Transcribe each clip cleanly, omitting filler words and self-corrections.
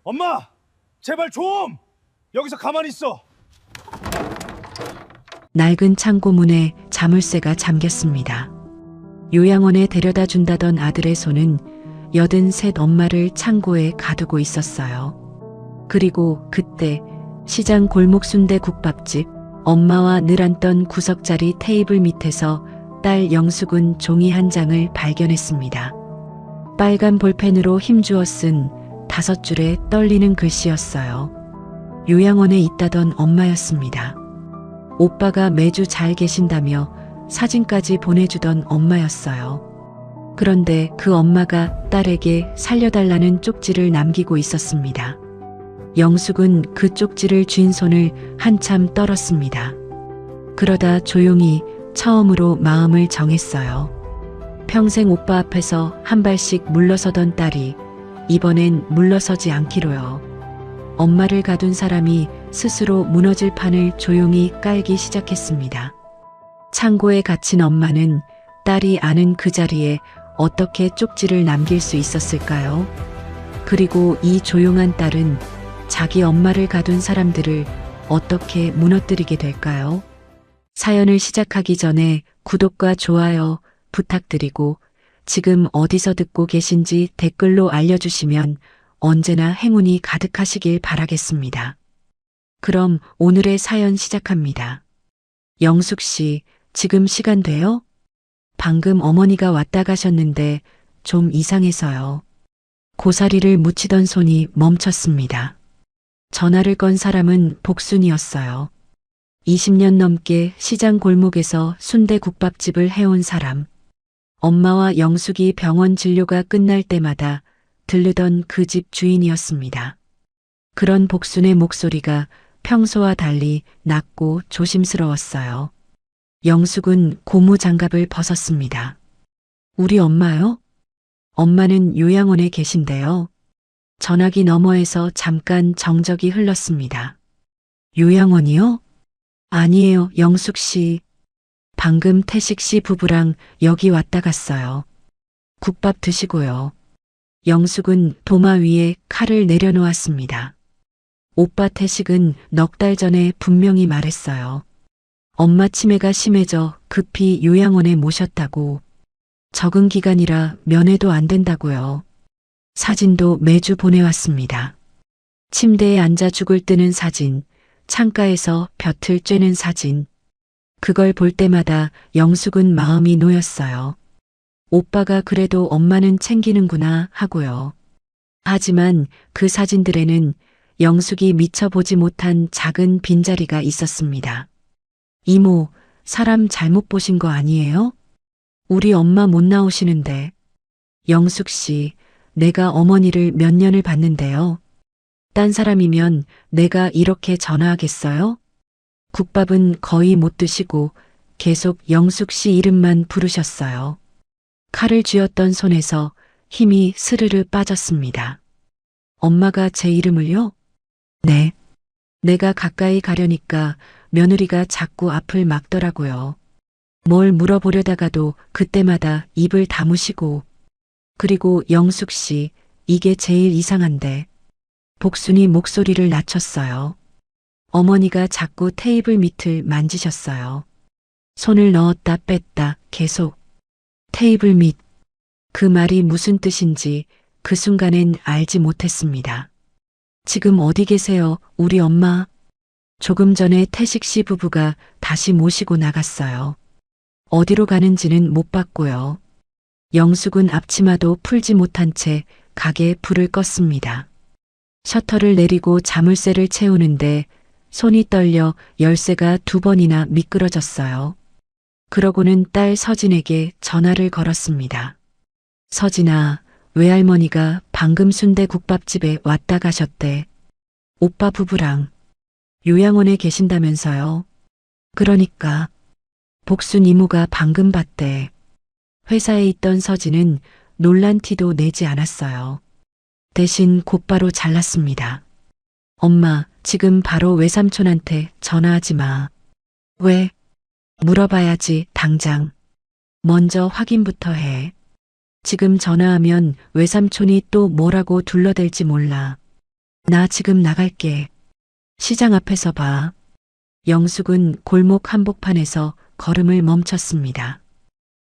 엄마! 제발 좀! 여기서 가만히 있어! 낡은 창고 문에 자물쇠가 잠겼습니다. 요양원에 데려다 준다던 아들의 손은 83 엄마를 창고에 가두고 있었어요. 그리고 그때 시장 골목 순대 국밥집 엄마와 늘 앉던 구석자리 테이블 밑에서 딸 영숙은 종이 한 장을 발견했습니다. 빨간 볼펜으로 힘주어 쓴 5줄의 떨리는 글씨였어요. 요양원에 있다던 엄마였습니다. 오빠가 매주 잘 계신다며 사진까지 보내주던 엄마였어요. 그런데 그 엄마가 딸에게 살려달라는 쪽지를 남기고 있었습니다. 영숙은 그 쪽지를 쥔 손을 한참 떨었습니다. 그러다 조용히 처음으로 마음을 정했어요. 평생 오빠 앞에서 한 발씩 물러서던 딸이 이번엔 물러서지 않기로요. 엄마를 가둔 사람이 스스로 무너질 판을 조용히 깔기 시작했습니다. 창고에 갇힌 엄마는 딸이 아는 그 자리에 어떻게 쪽지를 남길 수 있었을까요? 그리고 이 조용한 딸은 자기 엄마를 가둔 사람들을 어떻게 무너뜨리게 될까요? 사연을 시작하기 전에 구독과 좋아요 부탁드리고 지금 어디서 듣고 계신지 댓글로 알려주시면 언제나 행운이 가득하시길 바라겠습니다. 그럼 오늘의 사연 시작합니다. 영숙 씨, 지금 시간 돼요? 방금 어머니가 왔다 가셨는데 좀 이상해서요. 고사리를 묻히던 손이 멈췄습니다. 전화를 건 사람은 복순이었어요. 20년 넘게 시장 골목에서 순대국밥집을 해온 사람. 엄마와 영숙이 병원 진료가 끝날 때마다 들르던 그 집 주인이었습니다. 그런 복순의 목소리가 평소와 달리 낮고 조심스러웠어요. 영숙은 고무 장갑을 벗었습니다. 우리 엄마요? 엄마는 요양원에 계신데요. 전화기 너머에서 잠깐 정적이 흘렀습니다. 요양원이요? 아니에요, 영숙 씨. 방금 태식 씨 부부랑 여기 왔다 갔어요. 국밥 드시고요. 영숙은 도마 위에 칼을 내려놓았습니다. 오빠 태식은 넉 달 전에 분명히 말했어요. 엄마 치매가 심해져 급히 요양원에 모셨다고. 적응 기간이라 면회도 안 된다고요. 사진도 매주 보내왔습니다. 침대에 앉아 죽을 뜨는 사진, 창가에서 볕을 쬐는 사진. 그걸 볼 때마다 영숙은 마음이 놓였어요. 오빠가 그래도 엄마는 챙기는구나 하고요. 하지만 그 사진들에는 영숙이 미처 보지 못한 작은 빈자리가 있었습니다. 이모, 사람 잘못 보신 거 아니에요? 우리 엄마 못 나오시는데. 영숙 씨, 내가 어머니를 몇 년을 봤는데요. 딴 사람이면 내가 이렇게 전화하겠어요? 국밥은 거의 못 드시고 계속 영숙 씨 이름만 부르셨어요. 칼을 쥐었던 손에서 힘이 스르르 빠졌습니다. 엄마가 제 이름을요? 네. 내가 가까이 가려니까 며느리가 자꾸 앞을 막더라고요. 뭘 물어보려다가도 그때마다 입을 다무시고. 그리고 영숙 씨, 이게 제일 이상한데. 복순이 목소리를 낮췄어요. 어머니가 자꾸 테이블 밑을 만지셨어요. 손을 넣었다 뺐다 계속. 테이블 밑. 그 말이 무슨 뜻인지 그 순간엔 알지 못했습니다. 지금 어디 계세요, 우리 엄마? 조금 전에 태식 씨 부부가 다시 모시고 나갔어요. 어디로 가는지는 못 봤고요. 영숙은 앞치마도 풀지 못한 채 가게에 불을 껐습니다. 셔터를 내리고 자물쇠를 채우는데 손이 떨려 열쇠가 2번이나 미끄러졌어요. 그러고는 딸 서진에게 전화를 걸었습니다. 서진아, 외할머니가 방금 순대국밥집에 왔다 가셨대. 오빠 부부랑 요양원에 계신다면서요. 그러니까 복순 이모가 방금 봤대. 회사에 있던 서진은 놀란 티도 내지 않았어요. 대신 곧바로 잘랐습니다. 엄마, 지금 바로 외삼촌한테 전화하지 마. 왜? 물어봐야지, 당장. 먼저 확인부터 해. 지금 전화하면 외삼촌이 또 뭐라고 둘러댈지 몰라. 나 지금 나갈게. 시장 앞에서 봐. 영숙은 골목 한복판에서 걸음을 멈췄습니다.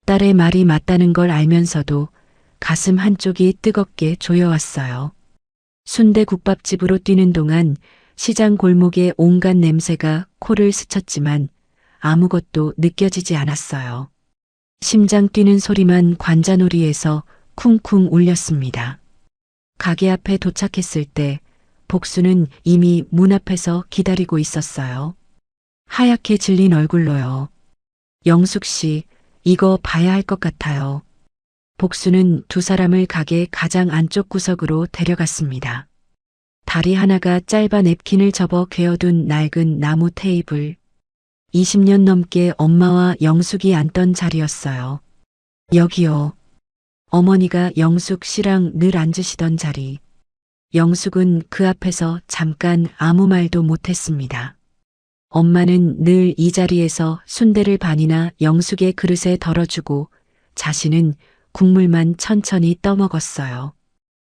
딸의 말이 맞다는 걸 알면서도 가슴 한쪽이 뜨겁게 조여왔어요. 순대국밥집으로 뛰는 동안 시장 골목의 온갖 냄새가 코를 스쳤지만 아무것도 느껴지지 않았어요. 심장 뛰는 소리만 관자놀이에서 쿵쿵 울렸습니다. 가게 앞에 도착했을 때 복수는 이미 문 앞에서 기다리고 있었어요. 하얗게 질린 얼굴로요. 영숙 씨, 이거 봐야 할 것 같아요. 복수는 두 사람을 가게 가장 안쪽 구석으로 데려갔습니다. 다리 하나가 짧아 냅킨을 접어 괴어둔 낡은 나무 테이블. 20년 넘게 엄마와 영숙이 앉던 자리였어요. 여기요. 어머니가 영숙 씨랑 늘 앉으시던 자리. 영숙은 그 앞에서 잠깐 아무 말도 못했습니다. 엄마는 늘 이 자리에서 순대를 반이나 영숙의 그릇에 덜어주고 자신은 국물만 천천히 떠먹었어요.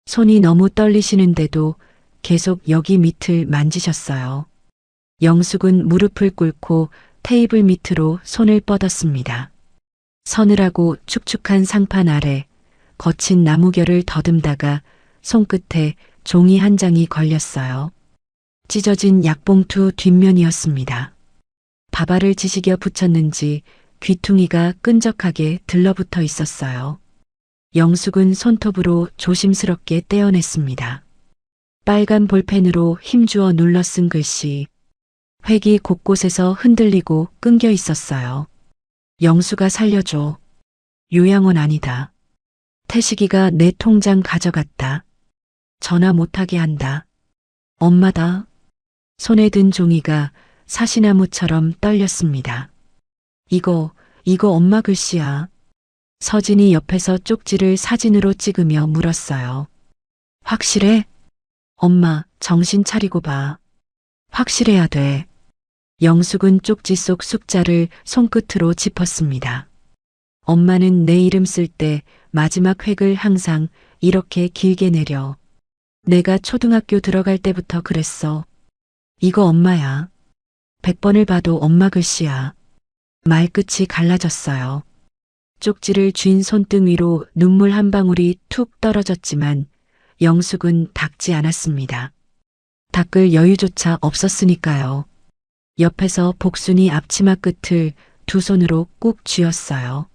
손이 너무 떨리시는데도 계속 여기 밑을 만지셨어요. 영숙은 무릎을 꿇고 테이블 밑으로 손을 뻗었습니다. 서늘하고 축축한 상판 아래 거친 나무결을 더듬다가 손끝에 종이 한 장이 걸렸어요. 찢어진 약봉투 뒷면이었습니다. 밥알을 지식여 붙였는지 귀퉁이가 끈적하게 들러붙어 있었어요. 영숙은 손톱으로 조심스럽게 떼어냈습니다. 빨간 볼펜으로 힘주어 눌러 쓴 글씨. 획이 곳곳에서 흔들리고 끊겨 있었어요. 영수가 살려줘. 요양원 아니다. 태식이가 내 통장 가져갔다. 전화 못하게 한다. 엄마다. 손에 든 종이가 사시나무처럼 떨렸습니다. 이거 엄마 글씨야. 서진이 옆에서 쪽지를 사진으로 찍으며 물었어요. 확실해? 엄마, 정신 차리고 봐. 확실해야 돼. 영숙은 쪽지 속 숫자를 손끝으로 짚었습니다. 엄마는 내 이름 쓸 때 마지막 획을 항상 이렇게 길게 내려. 내가 초등학교 들어갈 때부터 그랬어. 이거 엄마야. 100번을 봐도 엄마 글씨야. 말끝이 갈라졌어요. 쪽지를 쥔 손등 위로 눈물 한 방울이 툭 떨어졌지만 영숙은 닦지 않았습니다. 닦을 여유조차 없었으니까요. 옆에서 복순이 앞치마 끝을 두 손으로 꾹 쥐었어요.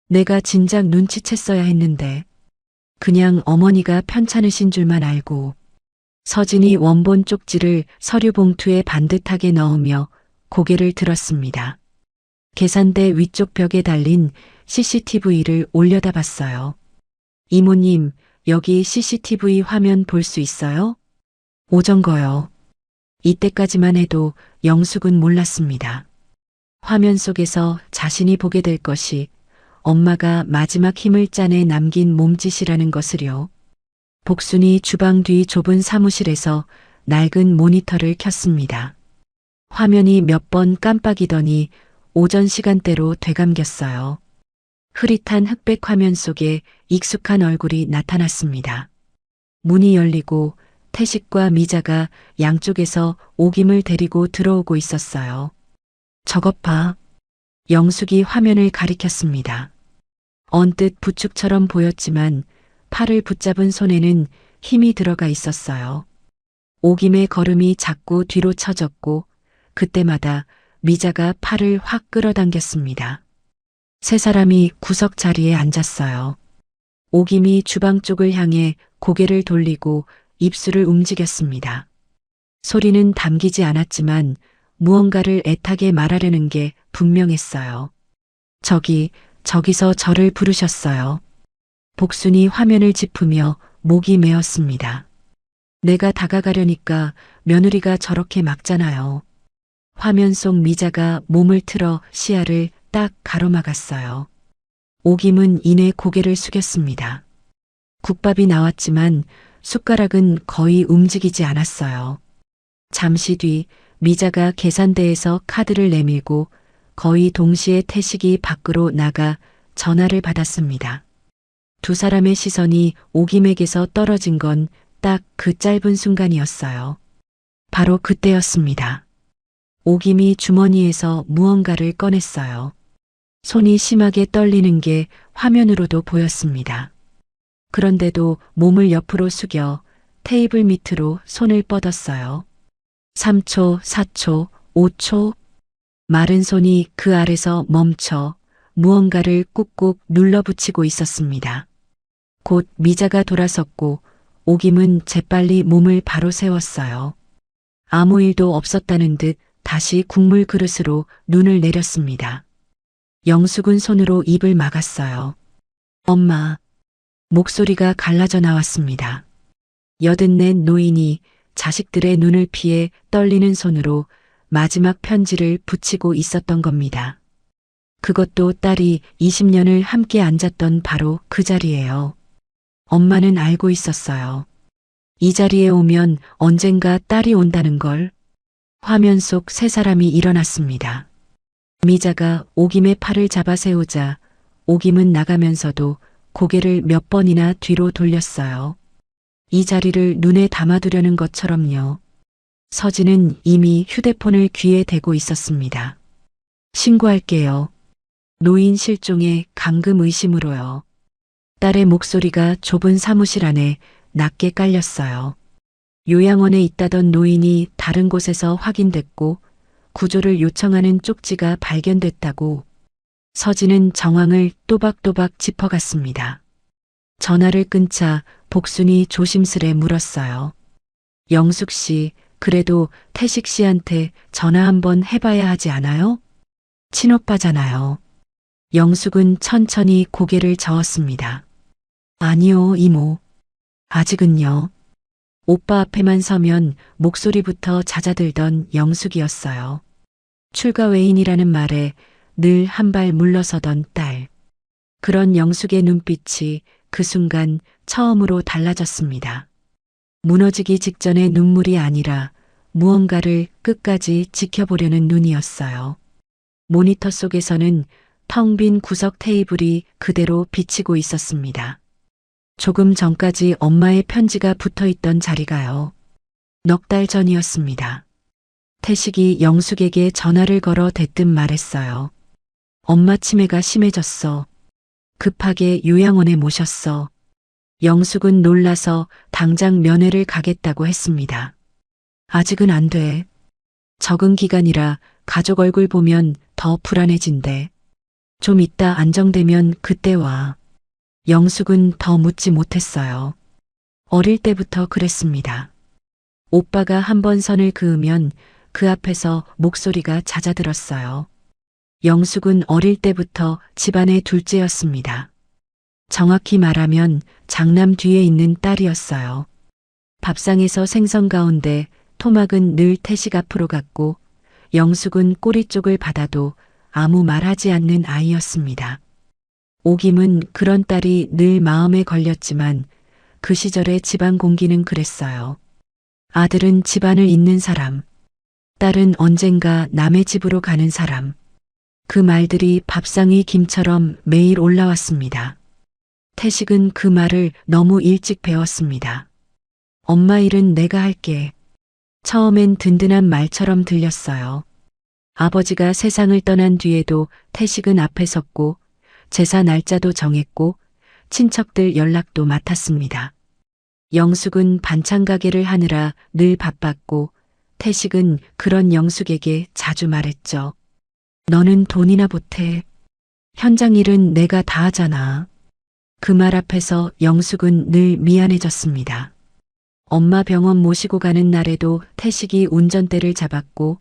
내가 진작 눈치챘어야 했는데 그냥 어머니가 편찮으신 줄만 알고. 서진이 원본 쪽지를 서류 봉투에 반듯하게 넣으며 고개를 들었습니다. 계산대 위쪽 벽에 달린 CCTV를 올려다봤어요. 이모님, 여기 CCTV 화면 볼 수 있어요? 오정거요. 이때까지만 해도 영숙은 몰랐습니다. 화면 속에서 자신이 보게 될 것이 엄마가 마지막 힘을 짜내 남긴 몸짓이라는 것을요. 복순이 주방 뒤 좁은 사무실에서 낡은 모니터를 켰습니다. 화면이 몇 번 깜빡이더니 오전 시간대로 되감겼어요. 흐릿한 흑백 화면 속에 익숙한 얼굴이 나타났습니다. 문이 열리고 태식과 미자가 양쪽에서 오김을 데리고 들어오고 있었어요. 저것 봐. 영숙이 화면을 가리켰습니다. 언뜻 부축처럼 보였지만 팔을 붙잡은 손에는 힘이 들어가 있었어요. 오김의 걸음이 자꾸 뒤로 처졌고 그때마다 미자가 팔을 확 끌어당겼습니다. 세 사람이 구석 자리에 앉았어요. 오김이 주방 쪽을 향해 고개를 돌리고 입술을 움직였습니다. 소리는 담기지 않았지만 무언가를 애타게 말하려는 게 분명했어요. 저기서 저를 부르셨어요. 복순이 화면을 짚으며 목이 메었습니다. 내가 다가가려니까 며느리가 저렇게 막잖아요. 화면 속 미자가 몸을 틀어 시야를 딱 가로막았어요. 오김은 이내 고개를 숙였습니다. 국밥이 나왔지만 숟가락은 거의 움직이지 않았어요. 잠시 뒤 미자가 계산대에서 카드를 내밀고 거의 동시에 태식이 밖으로 나가 전화를 받았습니다. 두 사람의 시선이 오김에게서 떨어진 건 딱 그 짧은 순간이었어요. 바로 그때였습니다. 오김이 주머니에서 무언가를 꺼냈어요. 손이 심하게 떨리는 게 화면으로도 보였습니다. 그런데도 몸을 옆으로 숙여 테이블 밑으로 손을 뻗었어요. 3초, 4초, 5초. 마른 손이 그 아래서 멈춰 무언가를 꾹꾹 눌러붙이고 있었습니다. 곧 미자가 돌아섰고 오김은 재빨리 몸을 바로 세웠어요. 아무 일도 없었다는 듯 다시 국물 그릇으로 눈을 내렸습니다. 영숙은 손으로 입을 막았어요. 엄마. 목소리가 갈라져 나왔습니다. 84 노인이 자식들의 눈을 피해 떨리는 손으로 마지막 편지를 붙이고 있었던 겁니다. 그것도 딸이 20년을 함께 앉았던 바로 그 자리예요. 엄마는 알고 있었어요. 이 자리에 오면 언젠가 딸이 온다는 걸. 화면 속 세 사람이 일어났습니다. 미자가 오김의 팔을 잡아 세우자 오김은 나가면서도 고개를 몇 번이나 뒤로 돌렸어요. 이 자리를 눈에 담아두려는 것처럼요. 서진은 이미 휴대폰을 귀에 대고 있었습니다. 신고할게요. 노인 실종의 감금 의심으로요. 딸의 목소리가 좁은 사무실 안에 낮게 깔렸어요. 요양원에 있다던 노인이 다른 곳에서 확인됐고 구조를 요청하는 쪽지가 발견됐다고. 서진은 정황을 또박또박 짚어갔습니다. 전화를 끊자 복순이 조심스레 물었어요. 영숙 씨, 그래도 태식 씨한테 전화 한번 해봐야 하지 않아요? 친오빠잖아요. 영숙은 천천히 고개를 저었습니다. 아니요, 이모. 아직은요. 오빠 앞에만 서면 목소리부터 잦아들던 영숙이었어요. 출가 외인이라는 말에 늘 한 발 물러서던 딸. 그런 영숙의 눈빛이 그 순간 처음으로 달라졌습니다. 무너지기 직전의 눈물이 아니라 무언가를 끝까지 지켜보려는 눈이었어요. 모니터 속에서는 텅 빈 구석 테이블이 그대로 비치고 있었습니다. 조금 전까지 엄마의 편지가 붙어있던 자리가요. 넉 달 전이었습니다. 태식이 영숙에게 전화를 걸어 대뜸 말했어요. 엄마 치매가 심해졌어. 급하게 요양원에 모셨어. 영숙은 놀라서 당장 면회를 가겠다고 했습니다. 아직은 안 돼. 적응 기간이라 가족 얼굴 보면 더 불안해진대. 좀 이따 안정되면 그때 와. 영숙은 더 묻지 못했어요. 어릴 때부터 그랬습니다. 오빠가 한번 선을 그으면 그 앞에서 목소리가 잦아들었어요. 영숙은 어릴 때부터 집안의 둘째였습니다. 정확히 말하면 장남 뒤에 있는 딸이었어요. 밥상에서 생선 가운데 토막은 늘 태식 앞으로 갔고 영숙은 꼬리 쪽을 받아도 아무 말하지 않는 아이였습니다. 오김은 그런 딸이 늘 마음에 걸렸지만 그 시절의 집안 공기는 그랬어요. 아들은 집안을 잇는 사람, 딸은 언젠가 남의 집으로 가는 사람. 그 말들이 밥상 위 김처럼 매일 올라왔습니다. 태식은 그 말을 너무 일찍 배웠습니다. 엄마 일은 내가 할게. 처음엔 든든한 말처럼 들렸어요. 아버지가 세상을 떠난 뒤에도 태식은 앞에 섰고 제사 날짜도 정했고 친척들 연락도 맡았습니다. 영숙은 반찬 가게를 하느라 늘 바빴고 태식은 그런 영숙에게 자주 말했죠. 너는 돈이나 보태. 현장 일은 내가 다 하잖아. 그 말 앞에서 영숙은 늘 미안해졌습니다. 엄마 병원 모시고 가는 날에도 태식이 운전대를 잡았고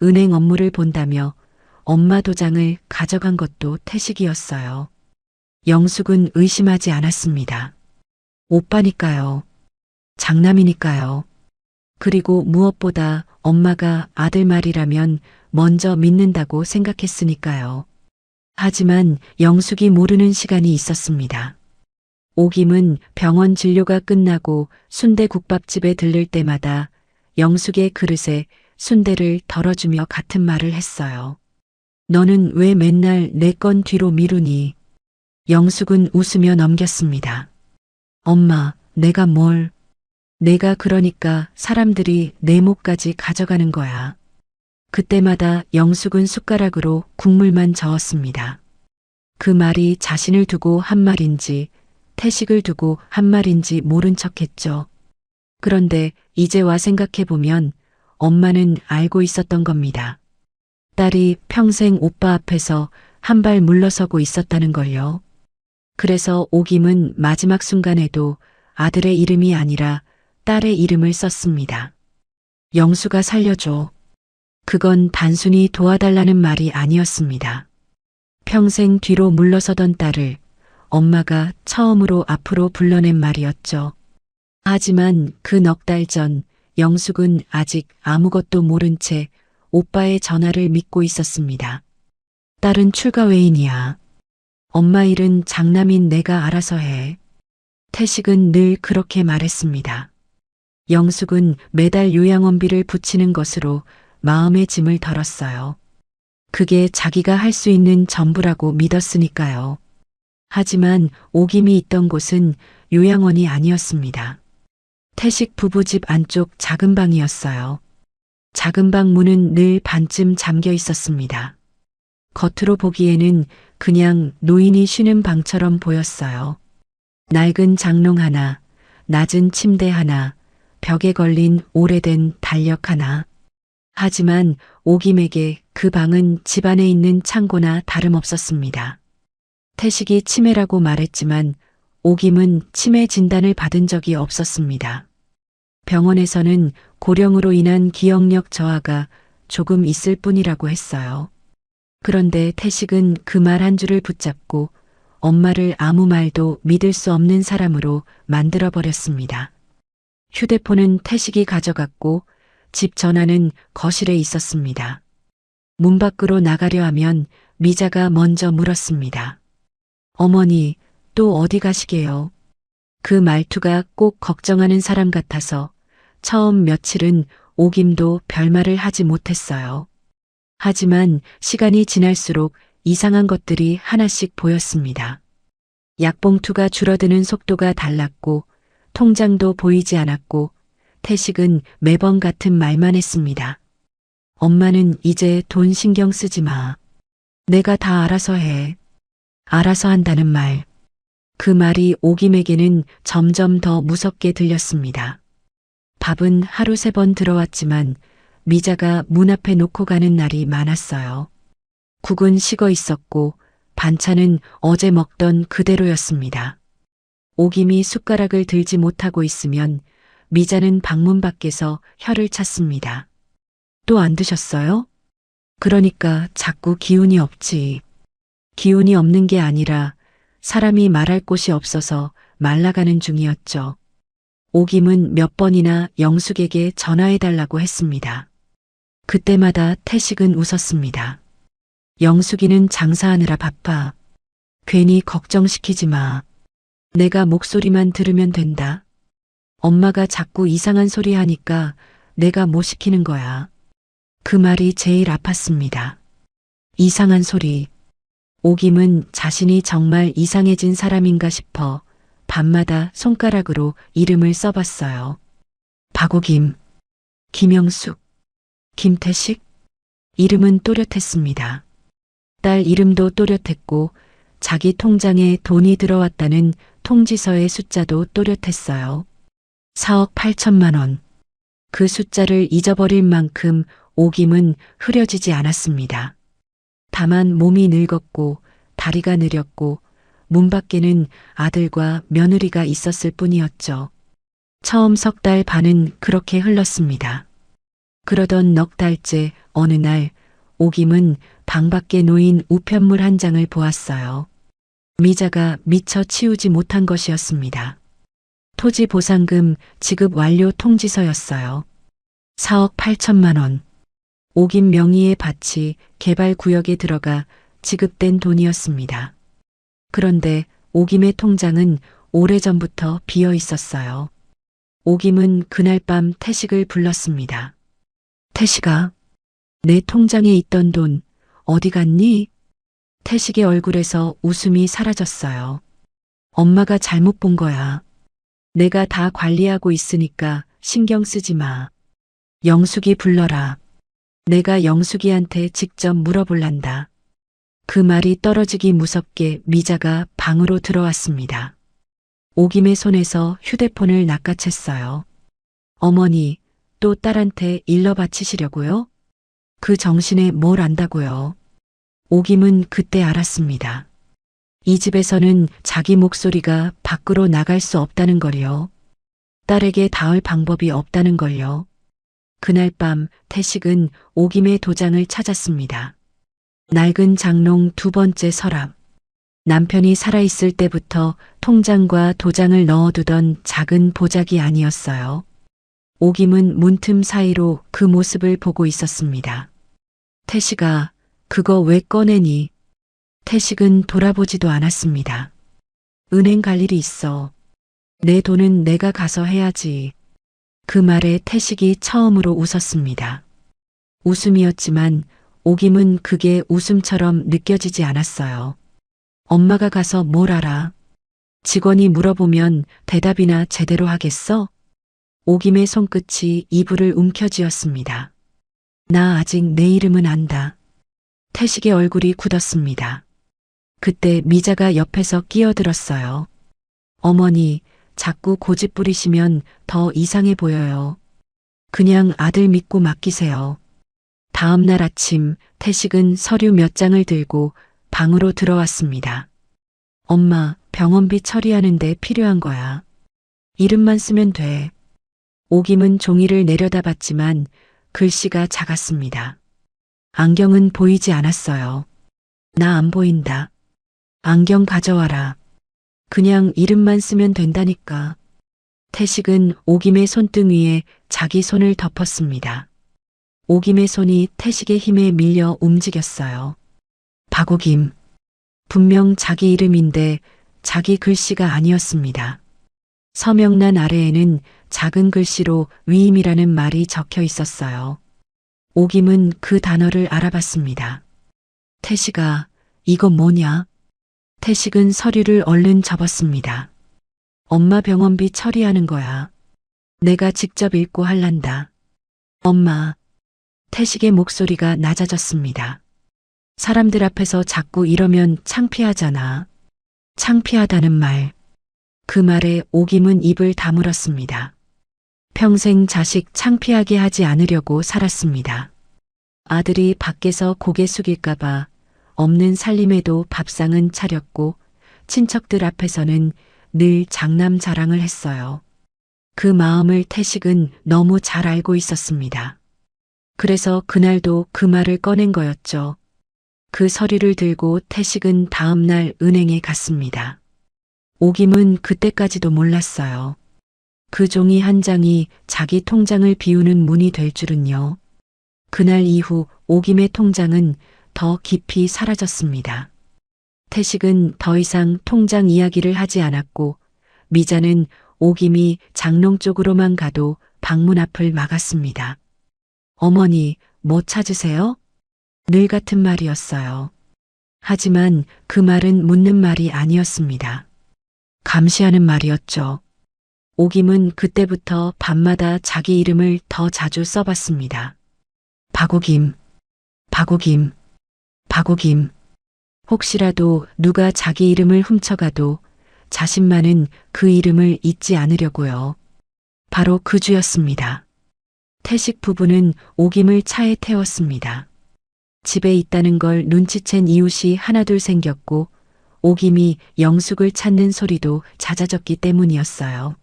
은행 업무를 본다며 엄마 도장을 가져간 것도 태식이었어요. 영숙은 의심하지 않았습니다. 오빠니까요. 장남이니까요. 그리고 무엇보다 엄마가 아들 말이라면 먼저 믿는다고 생각했으니까요. 하지만 영숙이 모르는 시간이 있었습니다. 오김은 병원 진료가 끝나고 순대국밥집에 들를 때마다 영숙의 그릇에 순대를 덜어주며 같은 말을 했어요. 너는 왜 맨날 내 건 뒤로 미루니? 영숙은 웃으며 넘겼습니다. 엄마, 내가 뭘? 내가 그러니까 사람들이 내 목까지 가져가는 거야. 그때마다 영숙은 숟가락으로 국물만 저었습니다. 그 말이 자신을 두고 한 말인지 태식을 두고 한 말인지 모른 척했죠. 그런데 이제 와 생각해보면 엄마는 알고 있었던 겁니다. 딸이 평생 오빠 앞에서 한 발 물러서고 있었다는 걸요. 그래서 오김은 마지막 순간에도 아들의 이름이 아니라 딸의 이름을 썼습니다. 영수가 살려줘. 그건 단순히 도와달라는 말이 아니었습니다. 평생 뒤로 물러서던 딸을 엄마가 처음으로 앞으로 불러낸 말이었죠. 하지만 그 넉 달 전 영숙은 아직 아무것도 모른 채 오빠의 전화를 믿고 있었습니다. 딸은 출가 외인이야. 엄마 일은 장남인 내가 알아서 해. 태식은 늘 그렇게 말했습니다. 영숙은 매달 요양원비를 붙이는 것으로 마음의 짐을 덜었어요. 그게 자기가 할 수 있는 전부라고 믿었으니까요. 하지만 오김이 있던 곳은 요양원이 아니었습니다. 태식 부부 집 안쪽 작은 방이었어요. 작은 방 문은 늘 반쯤 잠겨 있었습니다. 겉으로 보기에는 그냥 노인이 쉬는 방처럼 보였어요. 낡은 장롱 하나, 낮은 침대 하나, 벽에 걸린 오래된 달력 하나. 하지만 오김에게 그 방은 집안에 있는 창고나 다름없었습니다. 태식이 치매라고 말했지만 오김은 치매 진단을 받은 적이 없었습니다. 병원에서는 고령으로 인한 기억력 저하가 조금 있을 뿐이라고 했어요. 그런데 태식은 그 말 한 줄을 붙잡고 엄마를 아무 말도 믿을 수 없는 사람으로 만들어버렸습니다. 휴대폰은 태식이 가져갔고 집 전화는 거실에 있었습니다. 문 밖으로 나가려 하면 미자가 먼저 물었습니다. 어머니, 또 어디 가시게요? 그 말투가 꼭 걱정하는 사람 같아서 처음 며칠은 오김도 별말을 하지 못했어요. 하지만 시간이 지날수록 이상한 것들이 하나씩 보였습니다. 약봉투가 줄어드는 속도가 달랐고 통장도 보이지 않았고 태식은 매번 같은 말만 했습니다. 엄마는 이제 돈 신경 쓰지 마. 내가 다 알아서 해. 알아서 한다는 말. 그 말이 오김에게는 점점 더 무섭게 들렸습니다. 밥은 하루 3번 들어왔지만 미자가 문 앞에 놓고 가는 날이 많았어요. 국은 식어 있었고 반찬은 어제 먹던 그대로였습니다. 오김이 숟가락을 들지 못하고 있으면 미자는 방문 밖에서 혀를 찼습니다. 또 안 드셨어요? 그러니까 자꾸 기운이 없지. 기운이 없는 게 아니라 사람이 말할 곳이 없어서 말라가는 중이었죠. 오김은 몇 번이나 영숙에게 전화해달라고 했습니다. 그때마다 태식은 웃었습니다. 영숙이는 장사하느라 바빠. 괜히 걱정시키지 마. 내가 목소리만 들으면 된다. 엄마가 자꾸 이상한 소리 하니까 내가 뭐 시키는 거야. 그 말이 제일 아팠습니다. 이상한 소리. 오김은 자신이 정말 이상해진 사람인가 싶어 밤마다 손가락으로 이름을 써봤어요. 박오김, 김영숙, 김태식. 이름은 또렷했습니다. 딸 이름도 또렷했고 자기 통장에 돈이 들어왔다는 통지서의 숫자도 또렷했어요. 4억 8천만 원. 그 숫자를 잊어버릴 만큼 오김은 흐려지지 않았습니다. 다만 몸이 늙었고 다리가 느렸고 문 밖에는 아들과 며느리가 있었을 뿐이었죠. 처음 3달 반은 그렇게 흘렀습니다. 그러던 넉 달째 어느 날 오김은 방 밖에 놓인 우편물 한 장을 보았어요. 미자가 미처 치우지 못한 것이었습니다. 토지 보상금 지급 완료 통지서였어요. 4억 8천만 원. 오김 명의의 밭이 개발구역에 들어가 지급된 돈이었습니다. 그런데 오김의 통장은 오래전부터 비어 있었어요. 오김은 그날 밤 태식을 불렀습니다. 태식아, 내 통장에 있던 돈 어디 갔니? 태식의 얼굴에서 웃음이 사라졌어요. 엄마가 잘못 본 거야. 내가 다 관리하고 있으니까 신경 쓰지 마. 영숙이 불러라. 내가 영숙이한테 직접 물어볼란다. 그 말이 떨어지기 무섭게 미자가 방으로 들어왔습니다. 오김의 손에서 휴대폰을 낚아챘어요. 어머니, 또 딸한테 일러 바치시려고요? 그 정신에 뭘 안다고요? 오김은 그때 알았습니다. 이 집에서는 자기 목소리가 밖으로 나갈 수 없다는 걸요. 딸에게 닿을 방법이 없다는 걸요. 그날 밤 태식은 오김의 도장을 찾았습니다. 낡은 장롱 두 번째 서랍. 남편이 살아있을 때부터 통장과 도장을 넣어두던 작은 보자기 아니었어요. 오김은 문틈 사이로 그 모습을 보고 있었습니다. 태식아, 그거 왜 꺼내니? 태식은 돌아보지도 않았습니다. 은행 갈 일이 있어. 내 돈은 내가 가서 해야지. 그 말에 태식이 처음으로 웃었습니다. 웃음이었지만 오김은 그게 웃음처럼 느껴지지 않았어요. 엄마가 가서 뭘 알아? 직원이 물어보면 대답이나 제대로 하겠어? 오김의 손끝이 이불을 움켜쥐었습니다. 나 아직 내 이름은 안다. 태식의 얼굴이 굳었습니다. 그때 미자가 옆에서 끼어들었어요. 어머니, 자꾸 고집 부리시면 더 이상해 보여요. 그냥 아들 믿고 맡기세요. 다음 날 아침 태식은 서류 몇 장을 들고 방으로 들어왔습니다. 엄마, 병원비 처리하는데 필요한 거야. 이름만 쓰면 돼. 오김은 종이를 내려다봤지만 글씨가 작았습니다. 안경은 보이지 않았어요. 나 안 보인다. 안경 가져와라. 그냥 이름만 쓰면 된다니까. 태식은 오김의 손등 위에 자기 손을 덮었습니다. 오김의 손이 태식의 힘에 밀려 움직였어요. 박오김. 분명 자기 이름인데 자기 글씨가 아니었습니다. 서명란 아래에는 작은 글씨로 위임이라는 말이 적혀 있었어요. 오김은 그 단어를 알아봤습니다. 태식아, 이거 뭐냐? 태식은 서류를 얼른 접었습니다. 엄마 병원비 처리하는 거야. 내가 직접 읽고 할란다. 엄마. 태식의 목소리가 낮아졌습니다. 사람들 앞에서 자꾸 이러면 창피하잖아. 창피하다는 말. 그 말에 오김은 입을 다물었습니다. 평생 자식 창피하게 하지 않으려고 살았습니다. 아들이 밖에서 고개 숙일까봐 없는 살림에도 밥상은 차렸고 친척들 앞에서는 늘 장남 자랑을 했어요. 그 마음을 태식은 너무 잘 알고 있었습니다. 그래서 그날도 그 말을 꺼낸 거였죠. 그 서류를 들고 태식은 다음 날 은행에 갔습니다. 오김은 그때까지도 몰랐어요. 그 종이 한 장이 자기 통장을 비우는 문이 될 줄은요. 그날 이후 오김의 통장은 더 깊이 사라졌습니다. 태식은 더 이상 통장 이야기를 하지 않았고 미자는 오김이 장롱 쪽으로만 가도 방문 앞을 막았습니다. 어머니, 뭐 찾으세요? 늘 같은 말이었어요. 하지만 그 말은 묻는 말이 아니었습니다. 감시하는 말이었죠. 오김은 그때부터 밤마다 자기 이름을 더 자주 써봤습니다. 박오김, 박오김, 박오김. 혹시라도 누가 자기 이름을 훔쳐가도 자신만은 그 이름을 잊지 않으려고요. 바로 그 주였습니다. 태식 부부는 오김을 차에 태웠습니다. 집에 있다는 걸 눈치챈 이웃이 하나둘 생겼고 오김이 영숙을 찾는 소리도 잦아졌기 때문이었어요.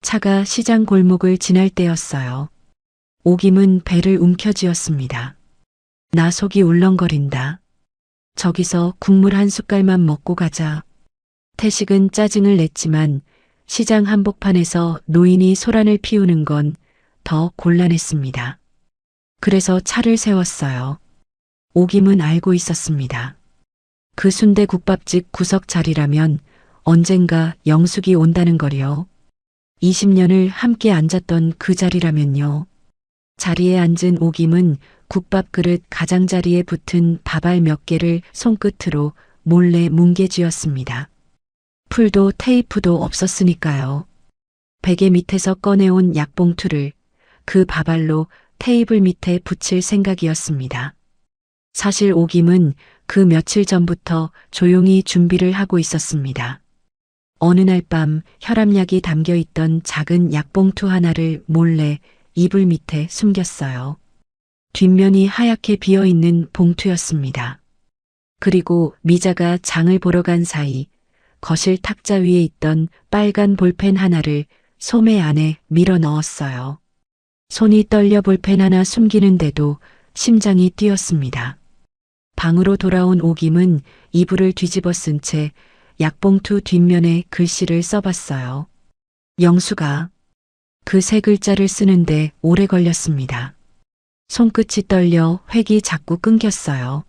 차가 시장 골목을 지날 때였어요. 오김은 배를 움켜쥐었습니다. 나 속이 울렁거린다. 저기서 국물 한 숟갈만 먹고 가자. 태식은 짜증을 냈지만 시장 한복판에서 노인이 소란을 피우는 건 더 곤란했습니다. 그래서 차를 세웠어요. 오김은 알고 있었습니다. 그 순대국밥집 구석 자리라면 언젠가 영숙이 온다는 거리요. 20년을 함께 앉았던 그 자리라면요. 자리에 앉은 오김은 국밥 그릇 가장자리에 붙은 밥알 몇 개를 손끝으로 몰래 뭉개쥐었습니다. 풀도 테이프도 없었으니까요. 베개 밑에서 꺼내온 약봉투를 그 바발로 테이블 밑에 붙일 생각이었습니다. 사실 옥임은 그 며칠 전부터 조용히 준비를 하고 있었습니다. 어느 날 밤 혈압약이 담겨 있던 작은 약봉투 하나를 몰래 이불 밑에 숨겼어요. 뒷면이 하얗게 비어 있는 봉투였습니다. 그리고 미자가 장을 보러 간 사이 거실 탁자 위에 있던 빨간 볼펜 하나를 소매 안에 밀어 넣었어요. 손이 떨려 볼펜 하나 숨기는데도 심장이 뛰었습니다. 방으로 돌아온 옥임은 이불을 뒤집어 쓴 채 약봉투 뒷면에 글씨를 써봤어요. 영수가. 그 세 글자를 쓰는데 오래 걸렸습니다. 손끝이 떨려 획이 자꾸 끊겼어요.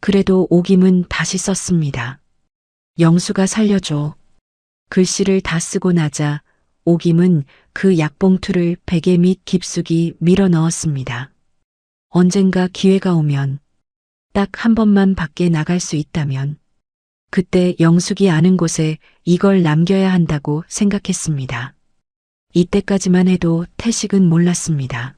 그래도 옥임은 다시 썼습니다. 영수가 살려줘. 글씨를 다 쓰고 나자 옥임은 그 약봉투를 베개 밑 깊숙이 밀어 넣었습니다. 언젠가 기회가 오면, 딱 한 번만 밖에 나갈 수 있다면, 그때 영숙이 아는 곳에 이걸 남겨야 한다고 생각했습니다. 이때까지만 해도 태식은 몰랐습니다.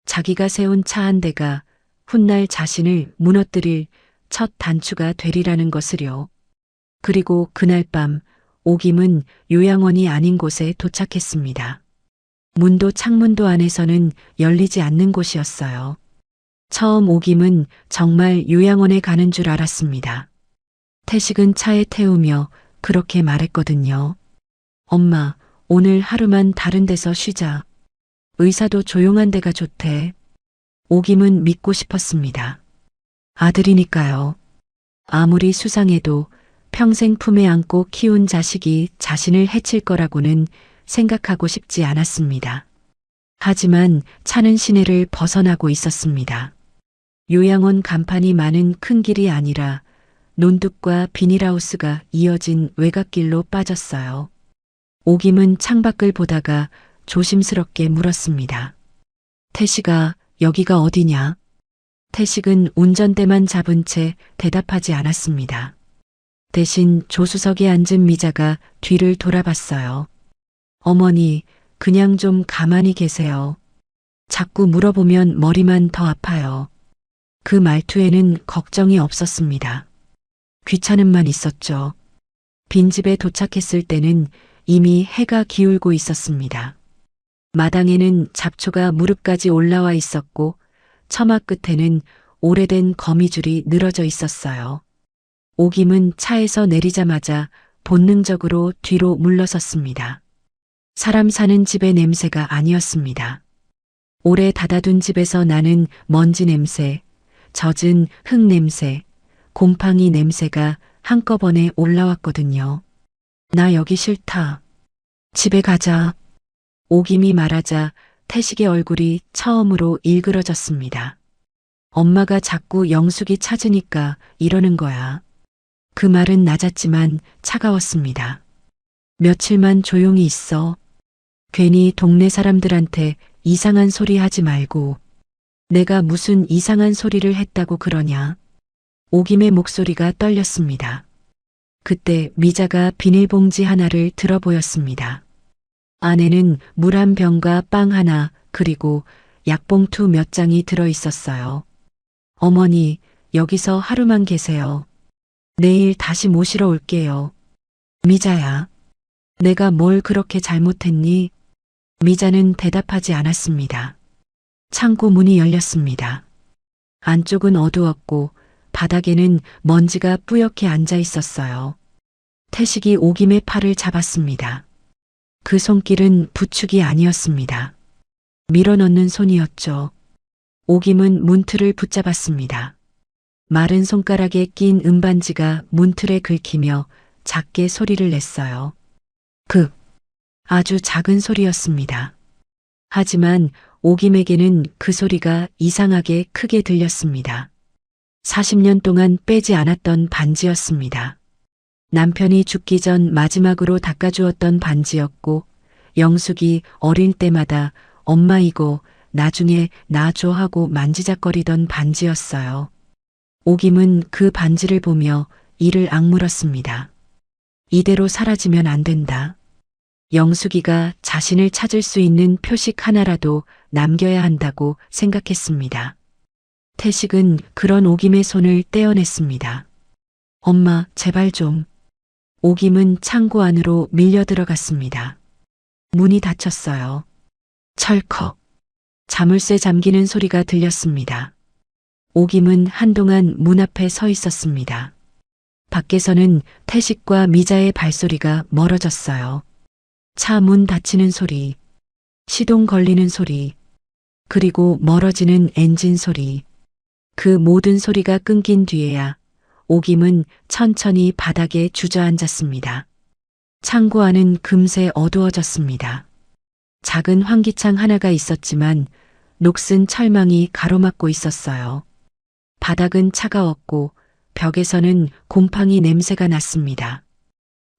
자기가 세운 차 한 대가 훗날 자신을 무너뜨릴 첫 단추가 되리라는 것을요. 그리고 그날 밤 옥임은 요양원이 아닌 곳에 도착했습니다. 문도 창문도 안에서는 열리지 않는 곳이었어요. 처음 옥임은 정말 요양원에 가는 줄 알았습니다. 태식은 차에 태우며 그렇게 말했거든요. 엄마, 오늘 하루만 다른 데서 쉬자. 의사도 조용한 데가 좋대. 옥임은 믿고 싶었습니다. 아들이니까요. 아무리 수상해도 평생 품에 안고 키운 자식이 자신을 해칠 거라고는 생각하고 싶지 않았습니다. 하지만 차는 시내를 벗어나고 있었습니다. 요양원 간판이 많은 큰 길이 아니라 논둑과 비닐하우스가 이어진 외곽길로 빠졌어요. 옥임은 창밖을 보다가 조심스럽게 물었습니다. 태식아, 여기가 어디냐? 태식은 운전대만 잡은 채 대답하지 않았습니다. 대신 조수석에 앉은 미자가 뒤를 돌아봤어요. 어머니, 그냥 좀 가만히 계세요. 자꾸 물어보면 머리만 더 아파요. 그 말투에는 걱정이 없었습니다. 귀찮음만 있었죠. 빈집에 도착했을 때는 이미 해가 기울고 있었습니다. 마당에는 잡초가 무릎까지 올라와 있었고 처마 끝에는 오래된 거미줄이 늘어져 있었어요. 옥임은 차에서 내리자마자 본능적으로 뒤로 물러섰습니다. 사람 사는 집의 냄새가 아니었습니다. 오래 닫아둔 집에서 나는 먼지 냄새, 젖은 흙 냄새, 곰팡이 냄새가 한꺼번에 올라왔거든요. 나 여기 싫다. 집에 가자. 옥임이 말하자 태식의 얼굴이 처음으로 일그러졌습니다. 엄마가 자꾸 영숙이 찾으니까 이러는 거야. 그 말은 낮았지만 차가웠습니다. 며칠만 조용히 있어. 괜히 동네 사람들한테 이상한 소리 하지 말고. 내가 무슨 이상한 소리를 했다고 그러냐. 옥임의 목소리가 떨렸습니다. 그때 미자가 비닐봉지 하나를 들어 보였습니다. 안에는 물 한 병과 빵 하나 그리고 약봉투 몇 장이 들어 있었어요. 어머니, 여기서 하루만 계세요. 내일 다시 모시러 올게요. 미자야, 내가 뭘 그렇게 잘못했니? 미자는 대답하지 않았습니다. 창고 문이 열렸습니다. 안쪽은 어두웠고 바닥에는 먼지가 뿌옇게 앉아 있었어요. 태식이 옥임의 팔을 잡았습니다. 그 손길은 부축이 아니었습니다. 밀어넣는 손이었죠. 옥임은 문틀을 붙잡았습니다. 마른 손가락에 낀 은반지가 문틀에 긁히며 작게 소리를 냈어요. 아주 작은 소리였습니다. 하지만 옥임에게는 그 소리가 이상하게 크게 들렸습니다. 40년 동안 빼지 않았던 반지였습니다. 남편이 죽기 전 마지막으로 닦아주었던 반지였고 영숙이 어릴 때마다 엄마 이거 나중에 놔줘 하고 만지작거리던 반지였어요. 옥임은 그 반지를 보며 이를 악물었습니다. 이대로 사라지면 안 된다. 영숙이가 자신을 찾을 수 있는 표식 하나라도 남겨야 한다고 생각했습니다. 태식은 그런 오김의 손을 떼어냈습니다. 엄마, 제발 좀. 오김은 창고 안으로 밀려 들어갔습니다. 문이 닫혔어요. 철컥. 자물쇠 잠기는 소리가 들렸습니다. 오김은 한동안 문 앞에 서 있었습니다. 밖에서는 태식과 미자의 발소리가 멀어졌어요. 차 문 닫히는 소리, 시동 걸리는 소리, 그리고 멀어지는 엔진 소리. 그 모든 소리가 끊긴 뒤에야 오김은 천천히 바닥에 주저앉았습니다. 창고 안은 금세 어두워졌습니다. 작은 환기창 하나가 있었지만 녹슨 철망이 가로막고 있었어요. 바닥은 차가웠고 벽에서는 곰팡이 냄새가 났습니다.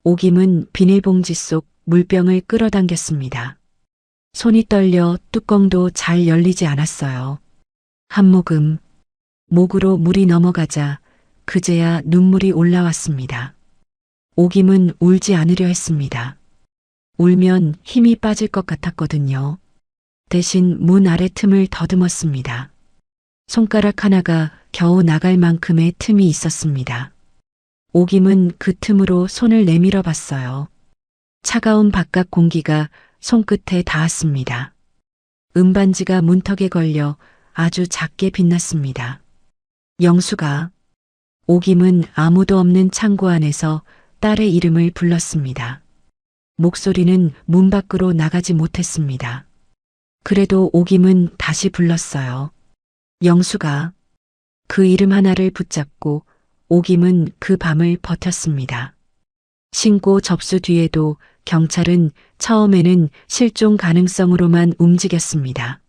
오김은 비닐봉지 속 물병을 끌어당겼습니다. 손이 떨려 뚜껑도 잘 열리지 않았어요. 한 모금, 목으로 물이 넘어가자 그제야 눈물이 올라왔습니다. 오김은 울지 않으려 했습니다. 울면 힘이 빠질 것 같았거든요. 대신 문 아래 틈을 더듬었습니다. 손가락 하나가 겨우 나갈 만큼의 틈이 있었습니다. 오김은 그 틈으로 손을 내밀어 봤어요. 차가운 바깥 공기가 손끝에 닿았습니다. 은반지가 문턱에 걸려 아주 작게 빛났습니다. 영수가. 오김은 아무도 없는 창고 안에서 딸의 이름을 불렀습니다. 목소리는 문 밖으로 나가지 못했습니다. 그래도 오김은 다시 불렀어요. 영수가. 그 이름 하나를 붙잡고 오김은 그 밤을 버텼습니다. 신고 접수 뒤에도 경찰은 처음에는 실종 가능성으로만 움직였습니다.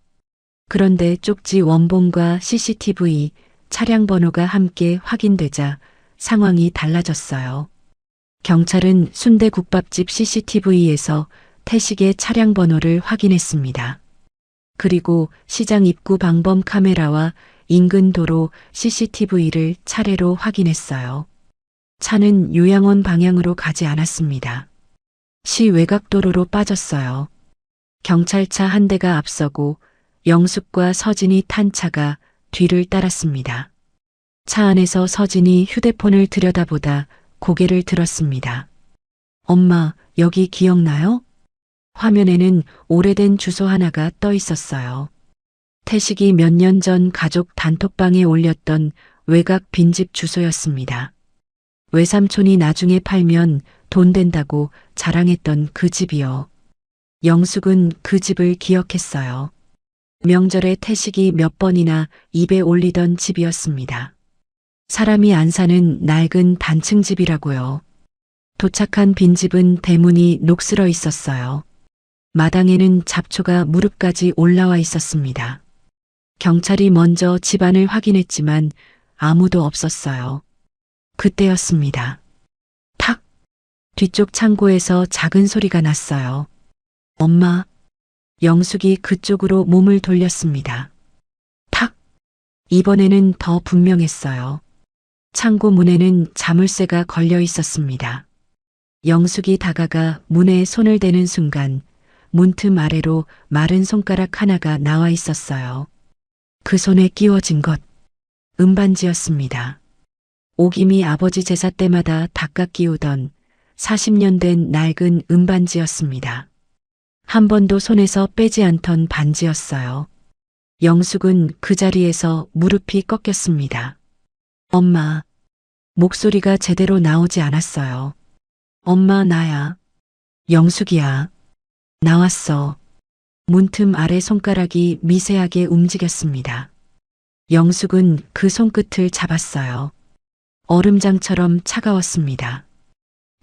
그런데 쪽지 원본과 CCTV, 차량 번호가 함께 확인되자 상황이 달라졌어요. 경찰은 순대국밥집 CCTV에서 태식의 차량 번호를 확인했습니다. 그리고 시장 입구 방범 카메라와 인근 도로 CCTV를 차례로 확인했어요. 차는 요양원 방향으로 가지 않았습니다. 시 외곽도로로 빠졌어요. 경찰차 한 대가 앞서고 영숙과 서진이 탄 차가 뒤를 따랐습니다. 차 안에서 서진이 휴대폰을 들여다보다 고개를 들었습니다. 엄마, 여기 기억나요? 화면에는 오래된 주소 하나가 떠 있었어요. 태식이 몇 년 전 가족 단톡방에 올렸던 외곽 빈집 주소였습니다. 외삼촌이 나중에 팔면 돈 된다고 자랑했던 그 집이요. 영숙은 그 집을 기억했어요. 명절에 태식이 몇 번이나 입에 올리던 집이었습니다. 사람이 안 사는 낡은 단층 집이라고요. 도착한 빈집은 대문이 녹슬어 있었어요. 마당에는 잡초가 무릎까지 올라와 있었습니다. 경찰이 먼저 집안을 확인했지만 아무도 없었어요. 그때였습니다. 탁! 뒤쪽 창고에서 작은 소리가 났어요. 엄마. 영숙이 그쪽으로 몸을 돌렸습니다. 탁! 이번에는 더 분명했어요. 창고 문에는 자물쇠가 걸려 있었습니다. 영숙이 다가가 문에 손을 대는 순간 문틈 아래로 마른 손가락 하나가 나와 있었어요. 그 손에 끼워진 것, 은반지였습니다. 오김이 아버지 제사 때마다 닦아 끼우던 40년 된 낡은 은반지였습니다. 한 번도 손에서 빼지 않던 반지였어요. 영숙은 그 자리에서 무릎이 꺾였습니다. 엄마. 목소리가 제대로 나오지 않았어요. 엄마, 나야. 영숙이야. 나왔어. 문틈 아래 손가락이 미세하게 움직였습니다. 영숙은 그 손끝을 잡았어요. 얼음장처럼 차가웠습니다.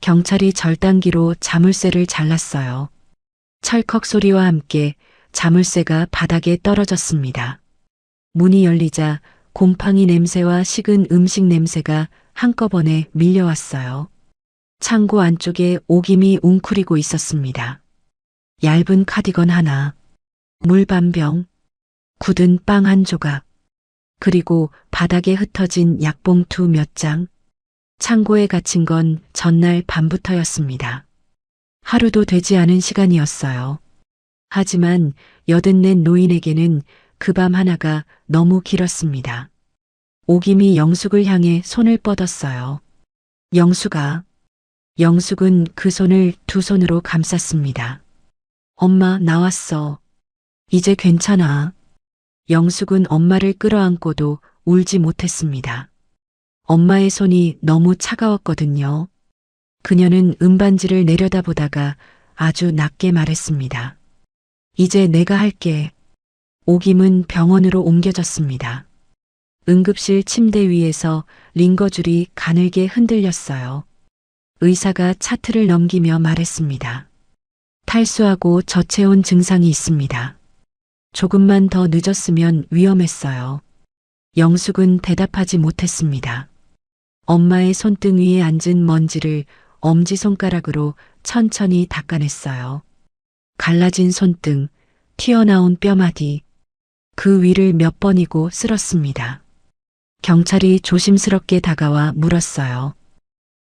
경찰이 절단기로 자물쇠를 잘랐어요. 철컥 소리와 함께 자물쇠가 바닥에 떨어졌습니다. 문이 열리자 곰팡이 냄새와 식은 음식 냄새가 한꺼번에 밀려왔어요. 창고 안쪽에 오김이 웅크리고 있었습니다. 얇은 카디건 하나, 물 반 병, 굳은 빵 한 조각, 그리고 바닥에 흩어진 약봉투 몇 장. 창고에 갇힌 건 전날 밤부터였습니다. 하루도 되지 않은 시간이었어요. 하지만 여든낸 노인에게는 그 밤 하나가 너무 길었습니다. 오김이 영숙을 향해 손을 뻗었어요. 영숙아. 영숙은 그 손을 두 손으로 감쌌습니다. 엄마, 나왔어. 이제 괜찮아. 영숙은 엄마를 끌어안고도 울지 못했습니다. 엄마의 손이 너무 차가웠거든요. 그녀는 은반지를 내려다보다가 아주 낮게 말했습니다. 이제 내가 할게. 오김은 병원으로 옮겨졌습니다. 응급실 침대 위에서 링거줄이 가늘게 흔들렸어요. 의사가 차트를 넘기며 말했습니다. 탈수하고 저체온 증상이 있습니다. 조금만 더 늦었으면 위험했어요. 영숙은 대답하지 못했습니다. 엄마의 손등 위에 앉은 먼지를 엄지손가락으로 천천히 닦아냈어요. 갈라진 손등, 튀어나온 뼈마디, 그 위를 몇 번이고 쓸었습니다. 경찰이 조심스럽게 다가와 물었어요.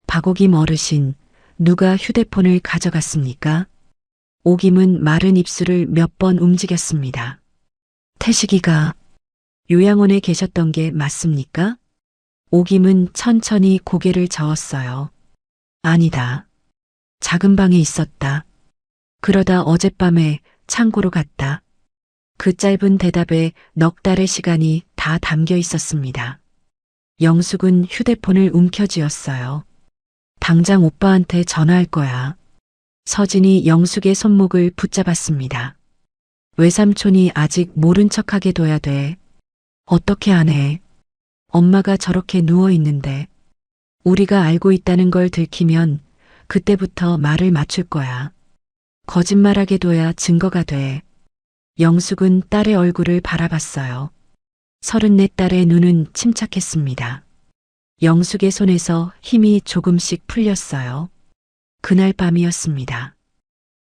박오김 어르신, 누가 휴대폰을 가져갔습니까? 오김은 마른 입술을 몇 번 움직였습니다. 태식이가 요양원에 계셨던 게 맞습니까? 오김은 천천히 고개를 저었어요. 아니다. 작은 방에 있었다. 그러다 어젯밤에 창고로 갔다. 그 짧은 대답에 넉 달의 시간이 다 담겨 있었습니다. 영숙은 휴대폰을 움켜쥐었어요. 당장 오빠한테 전화할 거야. 서진이 영숙의 손목을 붙잡았습니다. 외삼촌이 아직 모른 척하게 둬야 돼. 어떻게 안 해? 엄마가 저렇게 누워 있는데 우리가 알고 있다는 걸 들키면 그때부터 말을 맞출 거야. 거짓말하게 둬야 증거가 돼. 영숙은 딸의 얼굴을 바라봤어요. 34딸의 눈은 침착했습니다. 영숙의 손에서 힘이 조금씩 풀렸어요. 그날 밤이었습니다.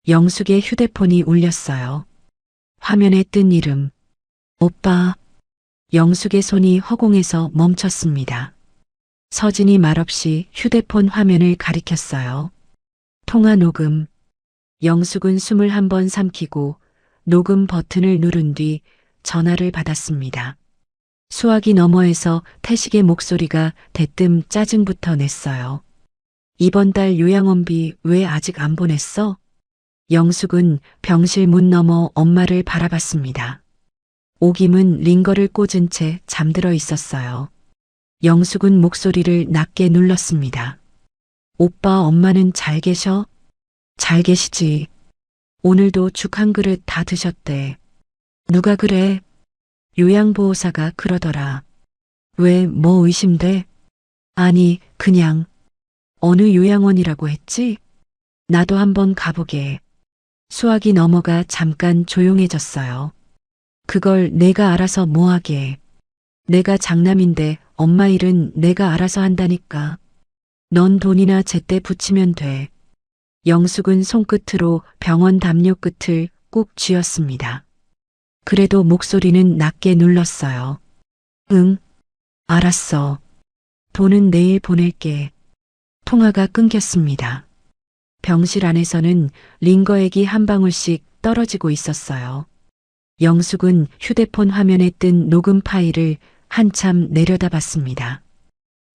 영숙의 휴대폰이 울렸어요. 화면에 뜬 이름. 오빠. 영숙의 손이 허공에서 멈췄습니다. 서진이 말없이 휴대폰 화면을 가리켰어요. 통화 녹음. 영숙은 숨을 한 번 삼키고 녹음 버튼을 누른 뒤 전화를 받았습니다. 수화기 너머에서 태식의 목소리가 대뜸 짜증부터 냈어요. 이번 달 요양원비 왜 아직 안 보냈어? 영숙은 병실 문 너머 엄마를 바라봤습니다. 오김은 링거를 꽂은 채 잠들어 있었어요. 영숙은 목소리를 낮게 눌렀습니다. 오빠, 엄마는 잘 계셔? 잘 계시지. 오늘도 죽 한 그릇 다 드셨대. 누가 그래? 요양보호사가 그러더라. 왜, 뭐 의심돼? 아니, 그냥. 어느 요양원이라고 했지? 나도 한번 가보게. 수화기 너머가 잠깐 조용해졌어요. 그걸 내가 알아서 뭐하게. 내가 장남인데 엄마 일은 내가 알아서 한다니까. 넌 돈이나 제때 붙이면 돼. 영숙은 손끝으로 병원 담요 끝을 꾹 쥐었습니다. 그래도 목소리는 낮게 눌렀어요. 응, 알았어. 돈은 내일 보낼게. 통화가 끊겼습니다. 병실 안에서는 링거액이 한 방울씩 떨어지고 있었어요. 영숙은 휴대폰 화면에 뜬 녹음 파일을 한참 내려다봤습니다.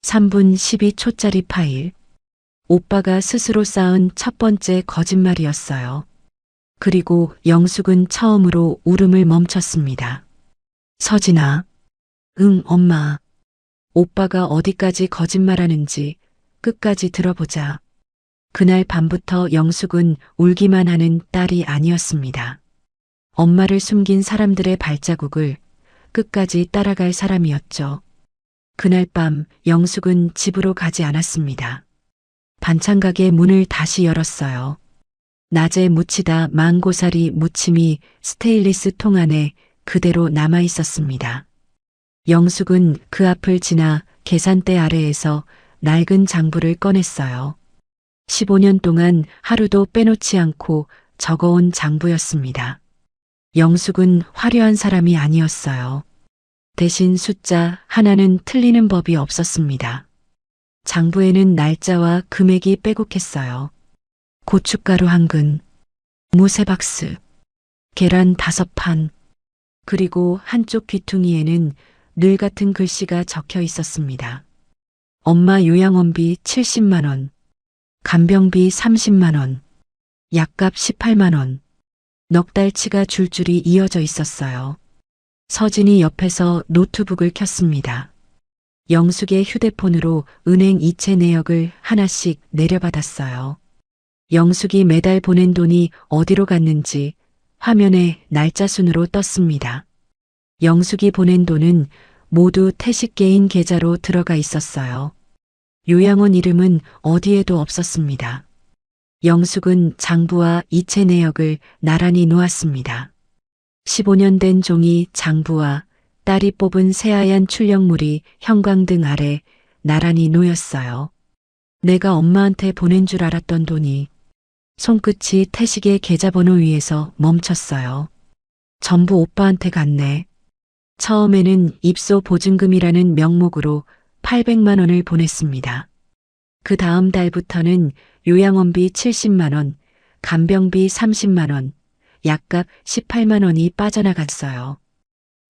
3분 12초짜리 파일. 오빠가 스스로 쌓은 첫 번째 거짓말이었어요. 그리고 영숙은 처음으로 울음을 멈췄습니다. 서진아. 응, 엄마. 오빠가 어디까지 거짓말하는지 끝까지 들어보자. 그날 밤부터 영숙은 울기만 하는 딸이 아니었습니다. 엄마를 숨긴 사람들의 발자국을 끝까지 따라갈 사람이었죠. 그날 밤 영숙은 집으로 가지 않았습니다. 반찬 가게 문을 다시 열었어요. 낮에 무치다 망고사리 무침이 스테인리스 통 안에 그대로 남아 있었습니다. 영숙은 그 앞을 지나 계산대 아래에서 낡은 장부를 꺼냈어요. 15년 동안 하루도 빼놓지 않고 적어온 장부였습니다. 영숙은 화려한 사람이 아니었어요. 대신 숫자 하나는 틀리는 법이 없었습니다. 장부에는 날짜와 금액이 빼곡했어요. 고춧가루 한 근, 무 3박스, 계란 5판, 그리고 한쪽 귀퉁이에는 늘 같은 글씨가 적혀 있었습니다. 엄마 요양원비 70만 원, 간병비 30만 원, 약값 18만 원. 넉 달치가 줄줄이 이어져 있었어요. 서진이 옆에서 노트북을 켰습니다. 영숙의 휴대폰으로 은행 이체 내역을 하나씩 내려받았어요. 영숙이 매달 보낸 돈이 어디로 갔는지 화면에 날짜 순으로 떴습니다. 영숙이 보낸 돈은 모두 태식 개인 계좌로 들어가 있었어요. 요양원 이름은 어디에도 없었습니다. 영숙은 장부와 이체 내역을 나란히 놓았습니다. 15년 된 종이 장부와 딸이 뽑은 새하얀 출력물이 형광등 아래 나란히 놓였어요. 내가 엄마한테 보낸 줄 알았던 돈이 손끝이 태식의 계좌번호 위에서 멈췄어요. 전부 오빠한테 갔네. 처음에는 입소 보증금이라는 명목으로 800만 원을 보냈습니다. 그 다음 달부터는 요양원비 70만 원, 간병비 30만 원, 약값 18만 원이 빠져나갔어요.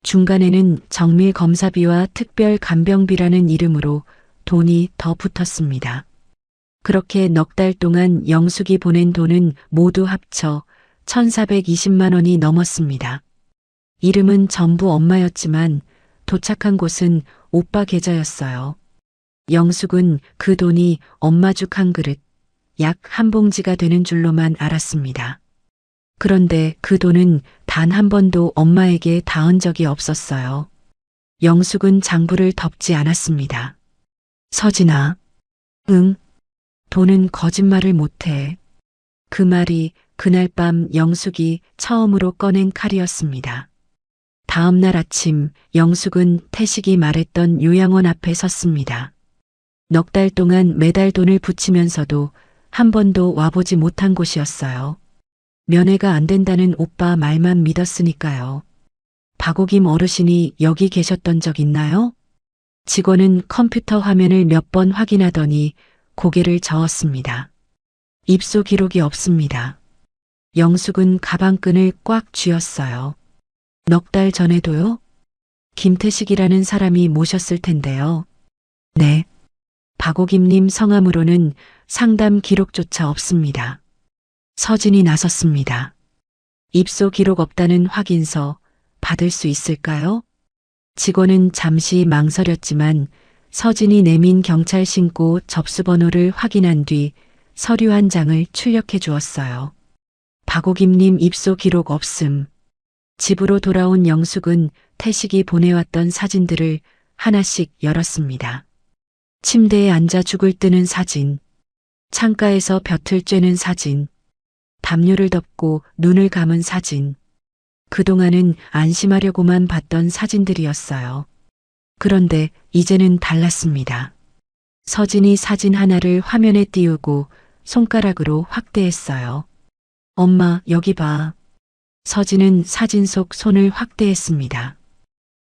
중간에는 정밀 검사비와 특별 간병비라는 이름으로 돈이 더 붙었습니다. 그렇게 넉 달 동안 영숙이 보낸 돈은 모두 합쳐 1,420만 원이 넘었습니다. 이름은 전부 엄마였지만 도착한 곳은 오빠 계좌였어요. 영숙은 그 돈이 엄마 죽 한 그릇, 약 한 봉지가 되는 줄로만 알았습니다. 그런데 그 돈은 단 한 번도 엄마에게 닿은 적이 없었어요. 영숙은 장부를 덮지 않았습니다. 서진아, 응, 돈은 거짓말을 못해. 그 말이 그날 밤 영숙이 처음으로 꺼낸 칼이었습니다. 다음 날 아침 영숙은 태식이 말했던 요양원 앞에 섰습니다. 넉 달 동안 매달 돈을 붙이면서도 한 번도 와보지 못한 곳이었어요. 면회가 안 된다는 오빠 말만 믿었으니까요. 박옥임 어르신이 여기 계셨던 적 있나요? 직원은 컴퓨터 화면을 몇 번 확인하더니 고개를 저었습니다. 입소 기록이 없습니다. 영숙은 가방끈을 꽉 쥐었어요. 넉 달 전에도요? 김태식이라는 사람이 모셨을 텐데요. 네. 박옥임님 성함으로는 상담 기록조차 없습니다. 서진이 나섰습니다. 입소 기록 없다는 확인서 받을 수 있을까요? 직원은 잠시 망설였지만 서진이 내민 경찰 신고 접수번호를 확인한 뒤 서류 한 장을 출력해 주었어요. 박옥임님 입소 기록 없음. 집으로 돌아온 영숙은 태식이 보내왔던 사진들을 하나씩 열었습니다. 침대에 앉아 죽을 뜨는 사진, 창가에서 볕을 쬐는 사진, 담요를 덮고 눈을 감은 사진. 그동안은 안심하려고만 봤던 사진들이었어요. 그런데 이제는 달랐습니다. 서진이 사진 하나를 화면에 띄우고 손가락으로 확대했어요. 엄마, 여기 봐. 서진은 사진 속 손을 확대했습니다.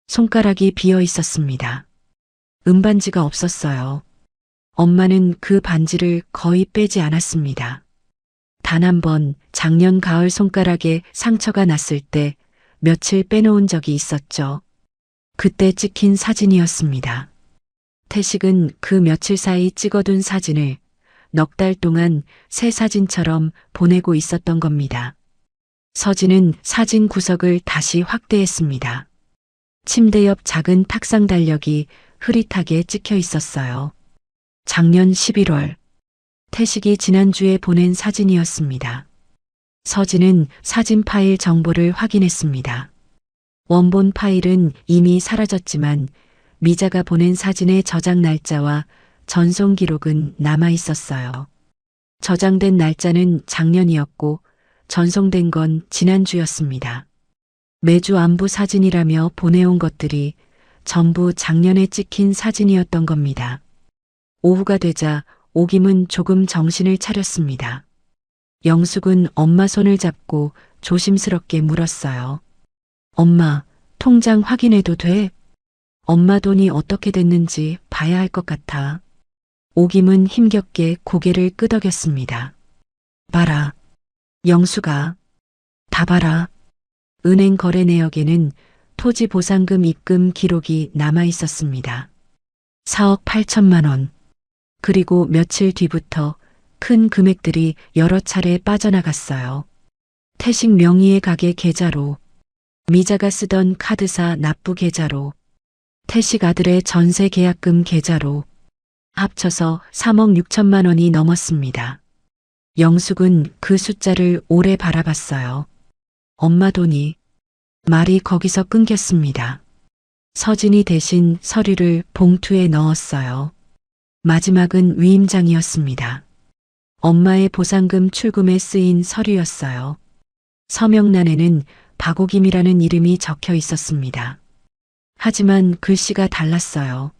손가락이 비어 있었습니다. 은반지가 없었어요. 엄마는 그 반지를 거의 빼지 않았습니다. 단 한 번 작년 가을 손가락에 상처가 났을 때 며칠 빼놓은 적이 있었죠. 그때 찍힌 사진이었습니다. 태식은 그 며칠 사이 찍어둔 사진을 넉 달 동안 새 사진처럼 보내고 있었던 겁니다. 서진은 사진 구석을 다시 확대했습니다. 침대 옆 작은 탁상 달력이 흐릿하게 찍혀 있었어요. 작년 11월, 태식이 지난주에 보낸 사진이었습니다. 서진은 사진 파일 정보를 확인했습니다. 원본 파일은 이미 사라졌지만 미자가 보낸 사진의 저장 날짜와 전송 기록은 남아 있었어요. 저장된 날짜는 작년이었고 전송된 건 지난주였습니다. 매주 안부 사진이라며 보내온 것들이 전부 작년에 찍힌 사진이었던 겁니다. 오후가 되자 옥임은 조금 정신을 차렸습니다. 영숙은 엄마 손을 잡고 조심스럽게 물었어요. 엄마, 통장 확인해도 돼? 엄마 돈이 어떻게 됐는지 봐야 할 것 같아. 옥임은 힘겹게 고개를 끄덕였습니다. 봐라. 영수가. 다 봐라. 은행 거래 내역에는 토지 보상금 입금 기록이 남아 있었습니다. 4억 8천만 원. 그리고 며칠 뒤부터 큰 금액들이 여러 차례 빠져나갔어요. 태식 명의의 가게 계좌로, 미자가 쓰던 카드사 납부 계좌로, 태식 아들의 전세 계약금 계좌로 합쳐서 3억 6천만 원이 넘었습니다. 영숙은 그 숫자를 오래 바라봤어요. 엄마 돈이. 말이 거기서 끊겼습니다. 서진이 대신 서류를 봉투에 넣었어요. 마지막은 위임장이었습니다. 엄마의 보상금 출금에 쓰인 서류였어요. 서명란에는 박옥임이라는 이름이 적혀 있었습니다. 하지만 글씨가 달랐어요.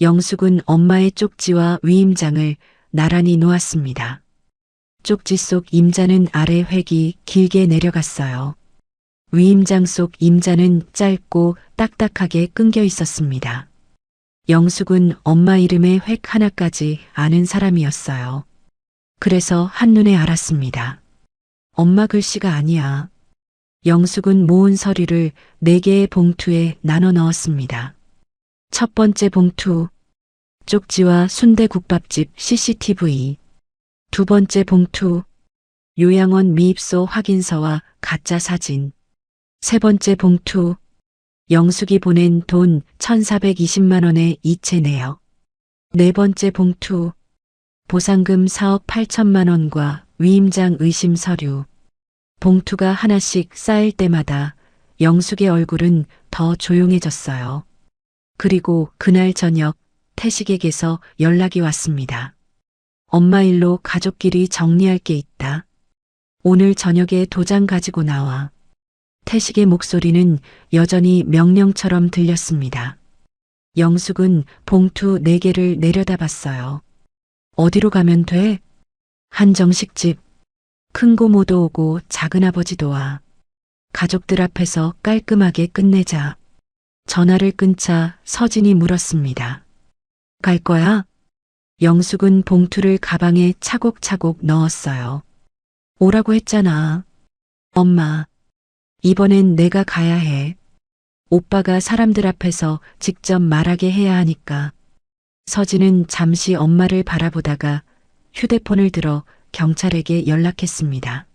영숙은 엄마의 쪽지와 위임장을 나란히 놓았습니다. 쪽지 속 임자는 아래 획이 길게 내려갔어요. 위임장 속 임자는 짧고 딱딱하게 끊겨 있었습니다. 영숙은 엄마 이름의 획 하나까지 아는 사람이었어요. 그래서 한눈에 알았습니다. 엄마 글씨가 아니야. 영숙은 모은 서류를 4개의 봉투에 나눠 넣었습니다. 첫 번째 봉투, 쪽지와 순대국밥집 CCTV. 두 번째 봉투, 요양원 미입소 확인서와 가짜 사진. 세 번째 봉투, 영숙이 보낸 돈 1,420만 원의 이체 내역. 네 번째 봉투, 보상금 4억 8천만 원과 위임장 의심 서류. 봉투가 하나씩 쌓일 때마다 영숙의 얼굴은 더 조용해졌어요. 그리고 그날 저녁 태식에게서 연락이 왔습니다. 엄마 일로 가족끼리 정리할 게 있다. 오늘 저녁에 도장 가지고 나와. 태식의 목소리는 여전히 명령처럼 들렸습니다. 영숙은 봉투 4개를 내려다봤어요. 어디로 가면 돼? 한정식집. 큰 고모도 오고 작은아버지도 와. 가족들 앞에서 깔끔하게 끝내자. 전화를 끊자 서진이 물었습니다. 갈 거야? 영숙은 봉투를 가방에 차곡차곡 넣었어요. 오라고 했잖아. 엄마, 이번엔 내가 가야 해. 오빠가 사람들 앞에서 직접 말하게 해야 하니까. 서진은 잠시 엄마를 바라보다가 휴대폰을 들어 경찰에게 연락했습니다.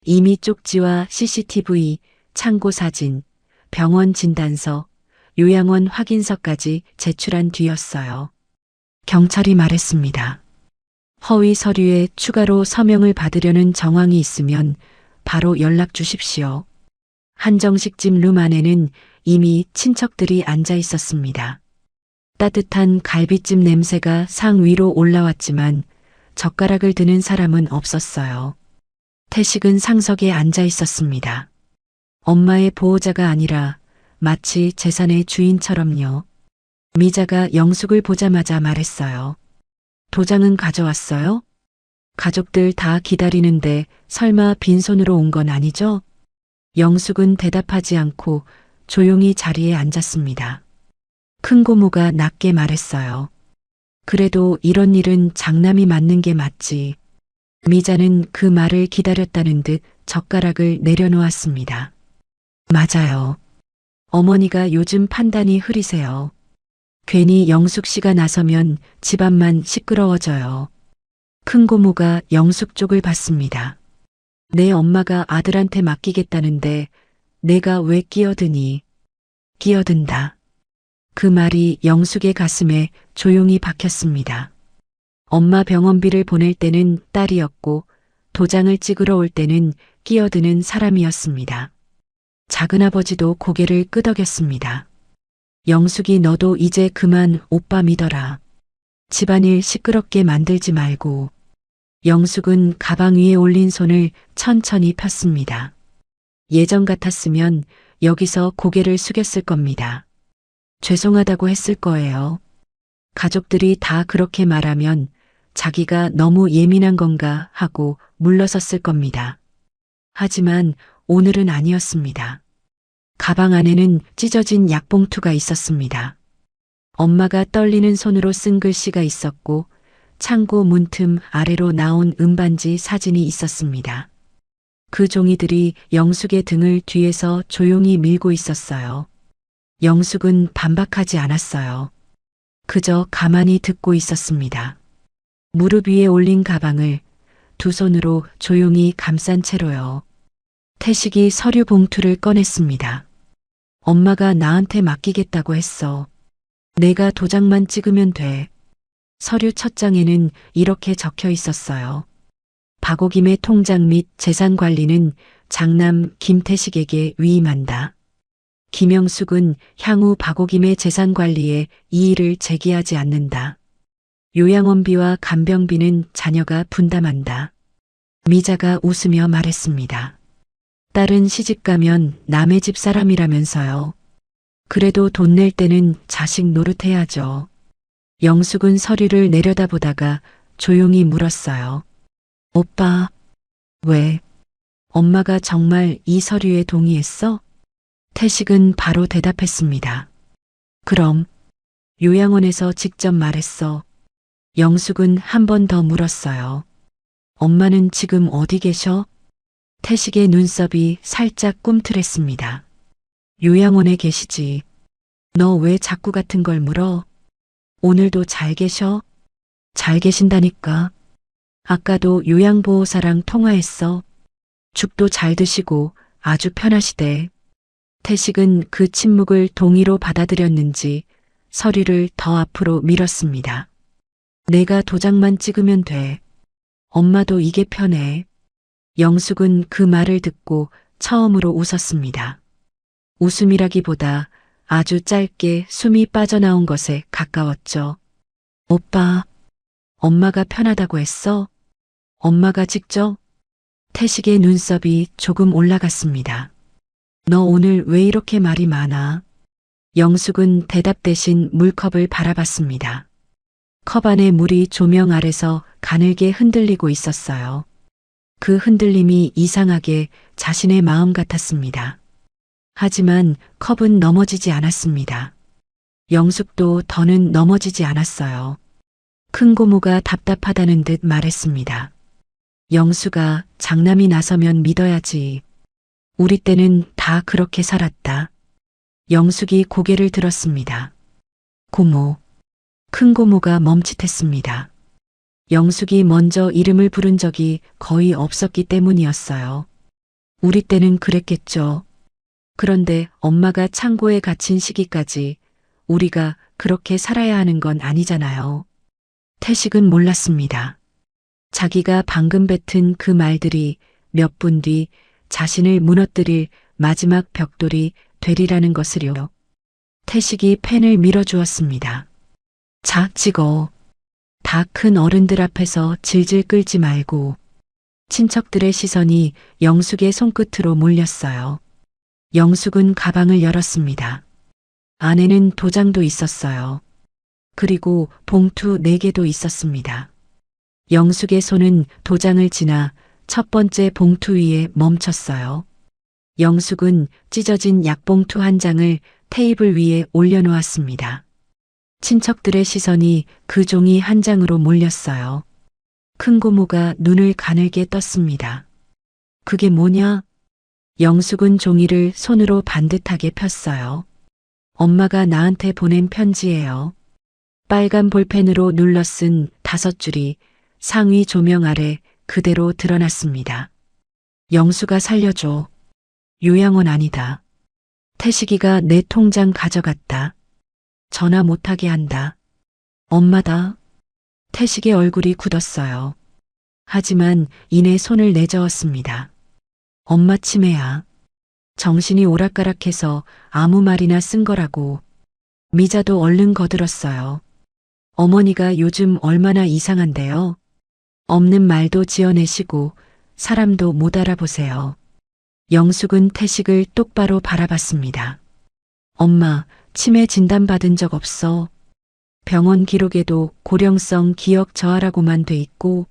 이미 쪽지와 CCTV, 창고 사진, 병원 진단서, 요양원 확인서까지 제출한 뒤였어요. 경찰이 말했습니다. 허위 서류에 추가로 서명을 받으려는 정황이 있으면 바로 연락 주십시오. 한정식집 룸 안에는 이미 친척들이 앉아 있었습니다. 따뜻한 갈비찜 냄새가 상 위로 올라왔지만 젓가락을 드는 사람은 없었어요. 태식은 상석에 앉아 있었습니다. 엄마의 보호자가 아니라 마치 재산의 주인처럼요. 미자가 영숙을 보자마자 말했어요. 도장은 가져왔어요? 가족들 다 기다리는데 설마 빈손으로 온 건 아니죠? 영숙은 대답하지 않고 조용히 자리에 앉았습니다. 큰 고모가 낮게 말했어요. 그래도 이런 일은 장남이 맞는 게 맞지. 미자는 그 말을 기다렸다는 듯 젓가락을 내려놓았습니다. 맞아요. 어머니가 요즘 판단이 흐리세요. 괜히 영숙 씨가 나서면 집안만 시끄러워져요. 큰 고모가 영숙 쪽을 봤습니다. 내 엄마가 아들한테 맡기겠다는데 내가 왜 끼어드니? 끼어든다. 그 말이 영숙의 가슴에 조용히 박혔습니다. 엄마 병원비를 보낼 때는 딸이었고 도장을 찍으러 올 때는 끼어드는 사람이었습니다. 작은아버지도 고개를 끄덕였습니다. 영숙이 너도 이제 그만 오빠 믿어라. 집안일 시끄럽게 만들지 말고. 영숙은 가방 위에 올린 손을 천천히 폈습니다. 예전 같았으면 여기서 고개를 숙였을 겁니다. 죄송하다고 했을 거예요. 가족들이 다 그렇게 말하면 자기가 너무 예민한 건가 하고 물러섰을 겁니다. 하지만 오늘은 아니었습니다. 가방 안에는 찢어진 약봉투가 있었습니다. 엄마가 떨리는 손으로 쓴 글씨가 있었고 창고 문틈 아래로 나온 은반지 사진이 있었습니다. 그 종이들이 영숙의 등을 뒤에서 조용히 밀고 있었어요. 영숙은 반박하지 않았어요. 그저 가만히 듣고 있었습니다. 무릎 위에 올린 가방을 두 손으로 조용히 감싼 채로요. 태식이 서류 봉투를 꺼냈습니다. 엄마가 나한테 맡기겠다고 했어. 내가 도장만 찍으면 돼. 서류 첫 장에는 이렇게 적혀 있었어요. 박오김의 통장 및 재산 관리는 장남 김태식에게 위임한다. 김영숙은 향후 박오김의 재산 관리에 이의를 제기하지 않는다. 요양원비와 간병비는 자녀가 분담한다. 미자가 웃으며 말했습니다. 딸은 시집 가면 남의 집 사람이라면서요. 그래도 돈 낼 때는 자식 노릇해야죠. 영숙은 서류를 내려다보다가 조용히 물었어요. 오빠, 왜? 엄마가 정말 이 서류에 동의했어? 태식은 바로 대답했습니다. 그럼, 요양원에서 직접 말했어. 영숙은 한 번 더 물었어요. 엄마는 지금 어디 계셔? 태식의 눈썹이 살짝 꿈틀했습니다. 요양원에 계시지. 너 왜 자꾸 같은 걸 물어? 오늘도 잘 계셔? 잘 계신다니까. 아까도 요양보호사랑 통화했어. 죽도 잘 드시고 아주 편하시대. 태식은 그 침묵을 동의로 받아들였는지 서류를 더 앞으로 밀었습니다. 내가 도장만 찍으면 돼. 엄마도 이게 편해. 영숙은 그 말을 듣고 처음으로 웃었습니다. 웃음이라기보다 아주 짧게 숨이 빠져나온 것에 가까웠죠. 오빠, 엄마가 편하다고 했어? 엄마가 직접? 태식의 눈썹이 조금 올라갔습니다. 너 오늘 왜 이렇게 말이 많아? 영숙은 대답 대신 물컵을 바라봤습니다. 컵 안의 물이 조명 아래서 가늘게 흔들리고 있었어요. 그 흔들림이 이상하게 자신의 마음 같았습니다. 하지만 컵은 넘어지지 않았습니다. 영숙도 더는 넘어지지 않았어요. 큰 고모가 답답하다는 듯 말했습니다. 영숙아, 장남이 나서면 믿어야지. 우리 때는 다 그렇게 살았다. 영숙이 고개를 들었습니다. 고모. 큰 고모가 멈칫했습니다. 영숙이 먼저 이름을 부른 적이 거의 없었기 때문이었어요. 우리 때는 그랬겠죠. 그런데 엄마가 창고에 갇힌 시기까지 우리가 그렇게 살아야 하는 건 아니잖아요. 태식은 몰랐습니다. 자기가 방금 뱉은 그 말들이 몇 분 뒤 자신을 무너뜨릴 마지막 벽돌이 되리라는 것을요. 태식이 펜을 밀어주었습니다. 자, 찍어. 다 큰 어른들 앞에서 질질 끌지 말고. 친척들의 시선이 영숙의 손끝으로 몰렸어요. 영숙은 가방을 열었습니다. 안에는 도장도 있었어요. 그리고 봉투 4개도 있었습니다. 영숙의 손은 도장을 지나 첫 번째 봉투 위에 멈췄어요. 영숙은 찢어진 약봉투 한 장을 테이블 위에 올려놓았습니다. 친척들의 시선이 그 종이 한 장으로 몰렸어요. 큰 고모가 눈을 가늘게 떴습니다. 그게 뭐냐? 영숙은 종이를 손으로 반듯하게 폈어요. 엄마가 나한테 보낸 편지예요. 빨간 볼펜으로 눌러 쓴 5줄이 상위 조명 아래 그대로 드러났습니다. 영수가 살려줘. 요양원 아니다. 태식이가 내 통장 가져갔다. 전화 못하게 한다. 엄마다. 태식의 얼굴이 굳었어요. 하지만 이내 손을 내저었습니다. 엄마 치매야. 정신이 오락가락해서 아무 말이나 쓴 거라고. 미자도 얼른 거들었어요. 어머니가 요즘 얼마나 이상한데요. 없는 말도 지어내시고 사람도 못 알아보세요. 영숙은 태식을 똑바로 바라봤습니다. 엄마, 치매 진단받은 적 없어. 병원 기록에도 고령성 기억 저하라고만 돼 있고.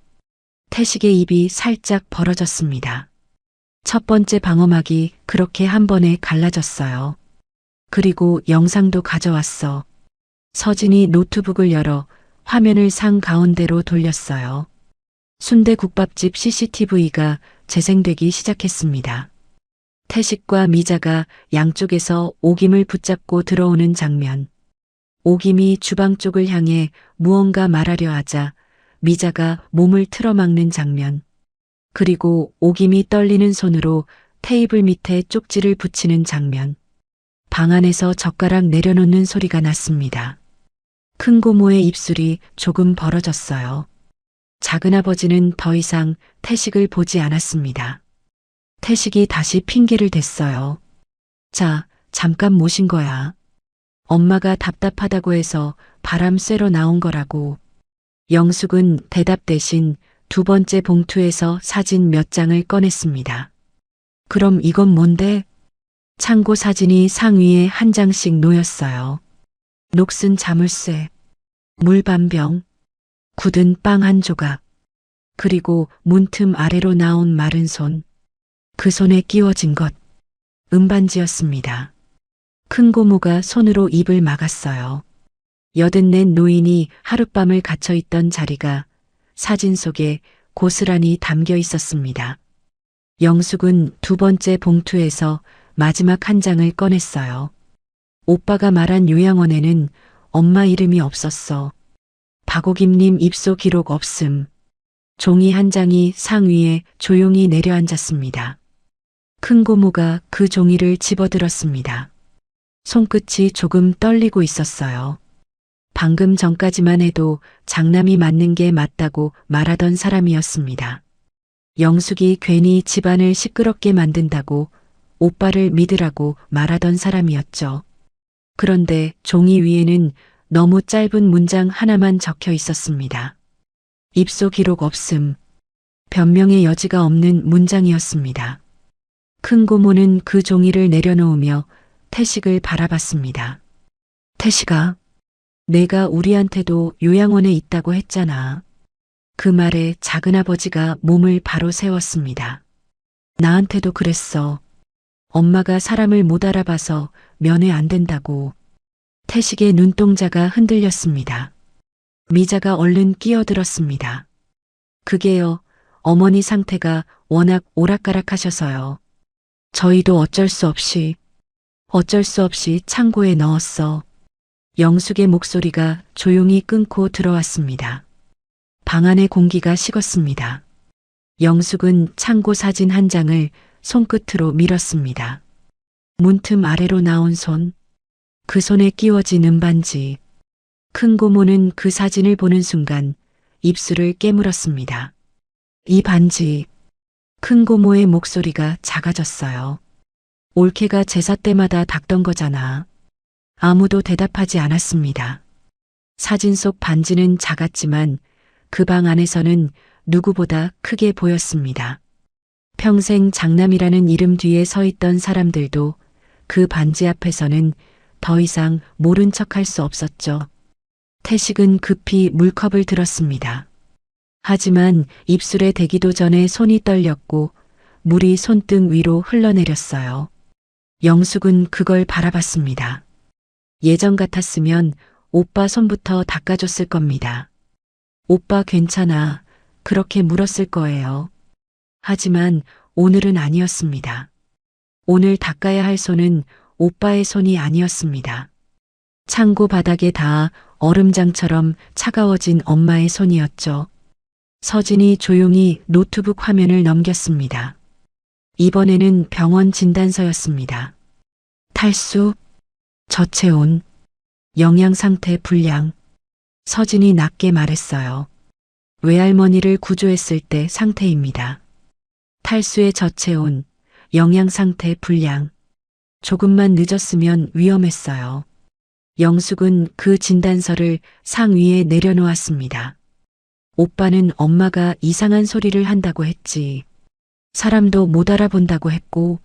태식의 입이 살짝 벌어졌습니다. 첫 번째 방어막이 그렇게 한 번에 갈라졌어요. 그리고 영상도 가져왔어. 서진이 노트북을 열어 화면을 상 가운데로 돌렸어요. 순대국밥집 CCTV가 재생되기 시작했습니다. 태식과 미자가 양쪽에서 오김을 붙잡고 들어오는 장면. 오김이 주방 쪽을 향해 무언가 말하려 하자 미자가 몸을 틀어막는 장면. 그리고 오김이 떨리는 손으로 테이블 밑에 쪽지를 붙이는 장면. 방 안에서 젓가락 내려놓는 소리가 났습니다. 큰 고모의 입술이 조금 벌어졌어요. 작은아버지는 더 이상 태식을 보지 않았습니다. 태식이 다시 핑계를 댔어요. 자, 잠깐 모신 거야. 엄마가 답답하다고 해서 바람 쐬러 나온 거라고. 영숙은 대답 대신 두 번째 봉투에서 사진 몇 장을 꺼냈습니다. 그럼 이건 뭔데? 창고 사진이 상위에 한 장씩 놓였어요. 녹슨 자물쇠, 물 반 병, 굳은 빵 한 조각, 그리고 문틈 아래로 나온 마른 손. 그 손에 끼워진 것, 은반지였습니다. 큰 고모가 손으로 입을 막았어요. 84 노인이 하룻밤을 갇혀있던 자리가 사진 속에 고스란히 담겨 있었습니다. 영숙은 두 번째 봉투에서 마지막 한 장을 꺼냈어요. 오빠가 말한 요양원에는 엄마 이름이 없었어. 박오김님 입소 기록 없음. 종이 한 장이 상 위에 조용히 내려앉았습니다. 큰 고모가 그 종이를 집어들었습니다. 손끝이 조금 떨리고 있었어요. 방금 전까지만 해도 장남이 맞는 게 맞다고 말하던 사람이었습니다. 영숙이 괜히 집안을 시끄럽게 만든다고 오빠를 믿으라고 말하던 사람이었죠. 그런데 종이 위에는 너무 짧은 문장 하나만 적혀 있었습니다. 입소 기록 없음. 변명의 여지가 없는 문장이었습니다. 큰 고모는 그 종이를 내려놓으며 태식을 바라봤습니다. 태식아, 내가 우리한테도 요양원에 있다고 했잖아. 그 말에 작은아버지가 몸을 바로 세웠습니다. 나한테도 그랬어. 엄마가 사람을 못 알아봐서 면회 안 된다고. 태식의 눈동자가 흔들렸습니다. 미자가 얼른 끼어들었습니다. 그게요, 어머니 상태가 워낙 오락가락하셔서요. 저희도 어쩔 수 없이 창고에 넣었어. 영숙의 목소리가 조용히 끊고 들어왔습니다. 방 안의 공기가 식었습니다. 영숙은 창고 사진 한 장을 손끝으로 밀었습니다. 문틈 아래로 나온 손, 그 손에 끼워진 은반지. 큰 고모는 그 사진을 보는 순간 입술을 깨물었습니다. 이 반지. 큰 고모의 목소리가 작아졌어요. 올케가 제사 때마다 닦던 거잖아. 아무도 대답하지 않았습니다. 사진 속 반지는 작았지만 그 방 안에서는 누구보다 크게 보였습니다. 평생 장남이라는 이름 뒤에 서 있던 사람들도 그 반지 앞에서는 더 이상 모른 척할 수 없었죠. 태식은 급히 물컵을 들었습니다. 하지만 입술에 대기도 전에 손이 떨렸고 물이 손등 위로 흘러내렸어요. 영숙은 그걸 바라봤습니다. 예전 같았으면 오빠 손부터 닦아줬을 겁니다. 오빠 괜찮아. 그렇게 물었을 거예요. 하지만 오늘은 아니었습니다. 오늘 닦아야 할 손은 오빠의 손이 아니었습니다. 창고 바닥에 닿아 얼음장처럼 차가워진 엄마의 손이었죠. 서진이 조용히 노트북 화면을 넘겼습니다. 이번에는 병원 진단서였습니다. 탈수, 저체온, 영양상태 불량. 서진이 낮게 말했어요. 외할머니를 구조했을 때 상태입니다. 탈수의 저체온, 영양상태 불량. 조금만 늦었으면 위험했어요. 영숙은 그 진단서를 상 위에 내려놓았습니다. 오빠는 엄마가 이상한 소리를 한다고 했지. 사람도 못 알아본다고 했고.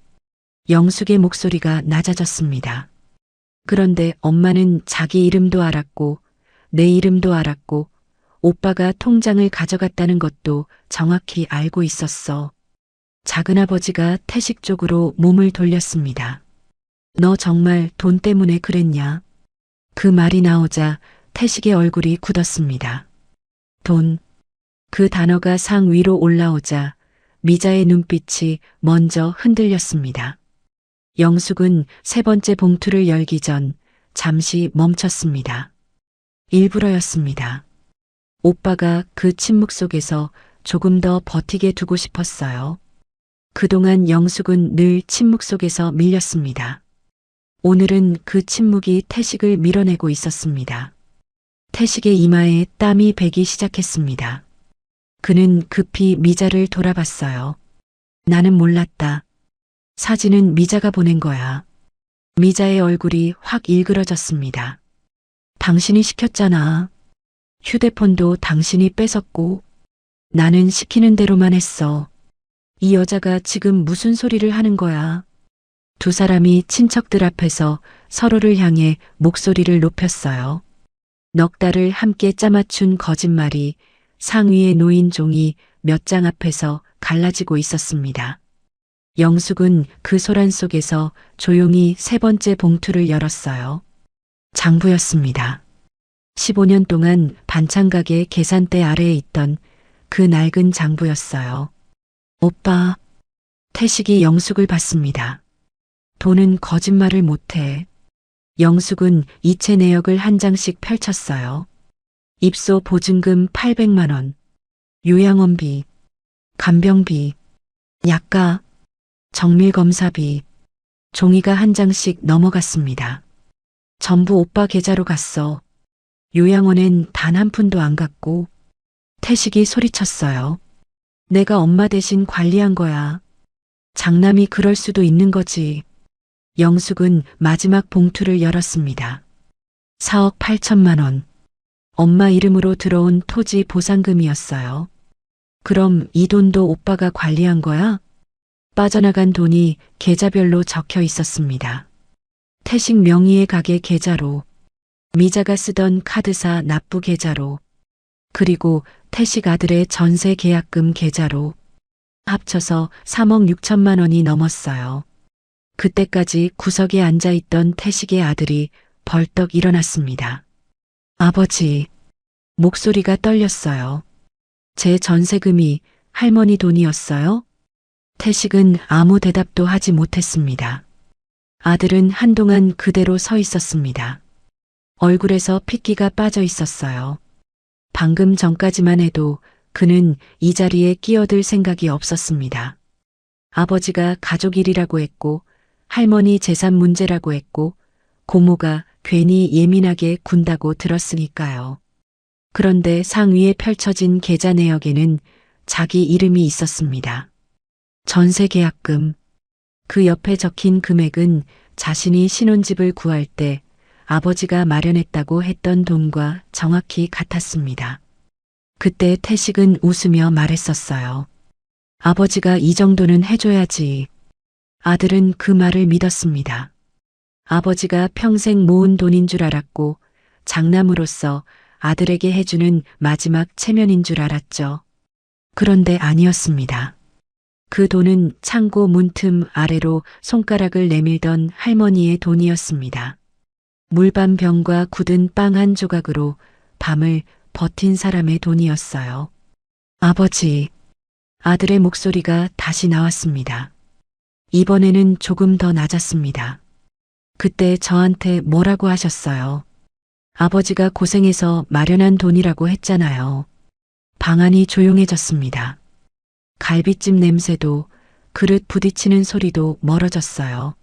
영숙의 목소리가 낮아졌습니다. 그런데 엄마는 자기 이름도 알았고 내 이름도 알았고 오빠가 통장을 가져갔다는 것도 정확히 알고 있었어. 작은아버지가 태식 쪽으로 몸을 돌렸습니다. 너 정말 돈 때문에 그랬냐? 그 말이 나오자 태식의 얼굴이 굳었습니다. 돈. 그 단어가 상 위로 올라오자 미자의 눈빛이 먼저 흔들렸습니다. 영숙은 세 번째 봉투를 열기 전 잠시 멈췄습니다. 일부러였습니다. 오빠가 그 침묵 속에서 조금 더 버티게 두고 싶었어요. 그동안 영숙은 늘 침묵 속에서 밀렸습니다. 오늘은 그 침묵이 태식을 밀어내고 있었습니다. 태식의 이마에 땀이 배기 시작했습니다. 그는 급히 미자를 돌아봤어요. 나는 몰랐다. 사진은 미자가 보낸 거야. 미자의 얼굴이 확 일그러졌습니다. 당신이 시켰잖아. 휴대폰도 당신이 뺏었고 나는 시키는 대로만 했어. 이 여자가 지금 무슨 소리를 하는 거야? 두 사람이 친척들 앞에서 서로를 향해 목소리를 높였어요. 넉 달을 함께 짜맞춘 거짓말이 상 위에 놓인 종이 몇 장 앞에서 갈라지고 있었습니다. 영숙은 그 소란 속에서 조용히 세 번째 봉투를 열었어요. 장부였습니다. 15년 동안 반찬가게 계산대 아래에 있던 그 낡은 장부였어요. 오빠, 태식이 영숙을 봤습니다. 돈은 거짓말을 못해. 영숙은 이체 내역을 한 장씩 펼쳤어요. 입소 보증금 800만 원, 요양원비, 간병비, 약가, 정밀검사비, 종이가 한 장씩 넘어갔습니다. 전부 오빠 계좌로 갔어. 요양원엔 단 한 푼도 안 갔고. 태식이 소리쳤어요. 내가 엄마 대신 관리한 거야. 장남이 그럴 수도 있는 거지. 영숙은 마지막 봉투를 열었습니다. 4억 8천만 원. 엄마 이름으로 들어온 토지 보상금이었어요. 그럼 이 돈도 오빠가 관리한 거야? 빠져나간 돈이 계좌별로 적혀 있었습니다. 태식 명의의 가게 계좌로, 미자가 쓰던 카드사 납부 계좌로, 그리고 태식 아들의 전세 계약금 계좌로 합쳐서 3억 6천만 원이 넘었어요. 그때까지 구석에 앉아있던 태식의 아들이 벌떡 일어났습니다. 아버지, 목소리가 떨렸어요. 제 전세금이 할머니 돈이었어요? 태식은 아무 대답도 하지 못했습니다. 아들은 한동안 그대로 서 있었습니다. 얼굴에서 핏기가 빠져 있었어요. 방금 전까지만 해도 그는 이 자리에 끼어들 생각이 없었습니다. 아버지가 가족 일이라고 했고, 할머니 재산 문제라고 했고, 고모가 괜히 예민하게 군다고 들었으니까요. 그런데 상 위에 펼쳐진 계좌 내역에는 자기 이름이 있었습니다. 전세 계약금. 그 옆에 적힌 금액은 자신이 신혼집을 구할 때 아버지가 마련했다고 했던 돈과 정확히 같았습니다. 그때 태식은 웃으며 말했었어요. 아버지가 이 정도는 해줘야지. 아들은 그 말을 믿었습니다. 아버지가 평생 모은 돈인 줄 알았고 장남으로서 아들에게 해주는 마지막 체면인 줄 알았죠. 그런데 아니었습니다. 그 돈은 창고 문틈 아래로 손가락을 내밀던 할머니의 돈이었습니다. 물반 병과 굳은 빵 한 조각으로 밤을 버틴 사람의 돈이었어요. 아버지, 아들의 목소리가 다시 나왔습니다. 이번에는 조금 더 낮았습니다. 그때 저한테 뭐라고 하셨어요? 아버지가 고생해서 마련한 돈이라고 했잖아요. 방안이 조용해졌습니다. 갈비찜 냄새도 그릇 부딪히는 소리도 멀어졌어요.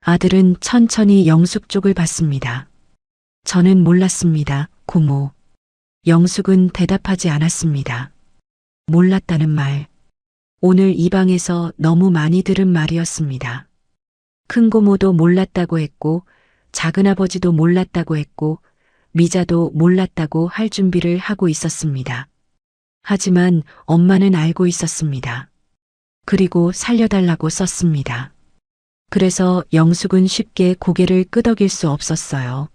아들은 천천히 영숙 쪽을 봤습니다. 저는 몰랐습니다, 고모. 영숙은 대답하지 않았습니다. 몰랐다는 말. 오늘 이 방에서 너무 많이 들은 말이었습니다. 큰 고모도 몰랐다고 했고, 작은아버지도 몰랐다고 했고, 미자도 몰랐다고 할 준비를 하고 있었습니다. 하지만 엄마는 알고 있었습니다. 그리고 살려달라고 썼습니다. 그래서 영숙은 쉽게 고개를 끄덕일 수 없었어요.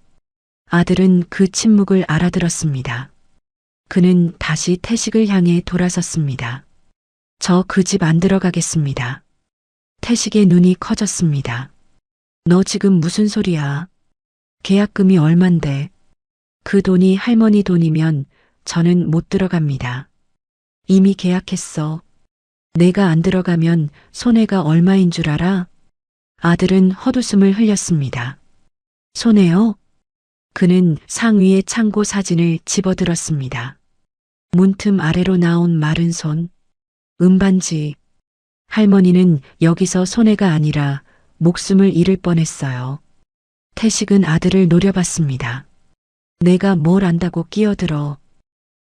아들은 그 침묵을 알아들었습니다. 그는 다시 태식을 향해 돌아섰습니다. 저 그 집 안 들어가겠습니다. 태식의 눈이 커졌습니다. 너 지금 무슨 소리야? 계약금이 얼만데? 그 돈이 할머니 돈이면 저는 못 들어갑니다. 이미 계약했어. 내가 안 들어가면 손해가 얼마인 줄 알아? 아들은 헛웃음을 흘렸습니다. 손해요? 그는 상위의 창고 사진을 집어들었습니다. 문틈 아래로 나온 마른 손, 은반지. 할머니는 여기서 손해가 아니라 목숨을 잃을 뻔했어요. 태식은 아들을 노려봤습니다. 내가 뭘 안다고 끼어들어.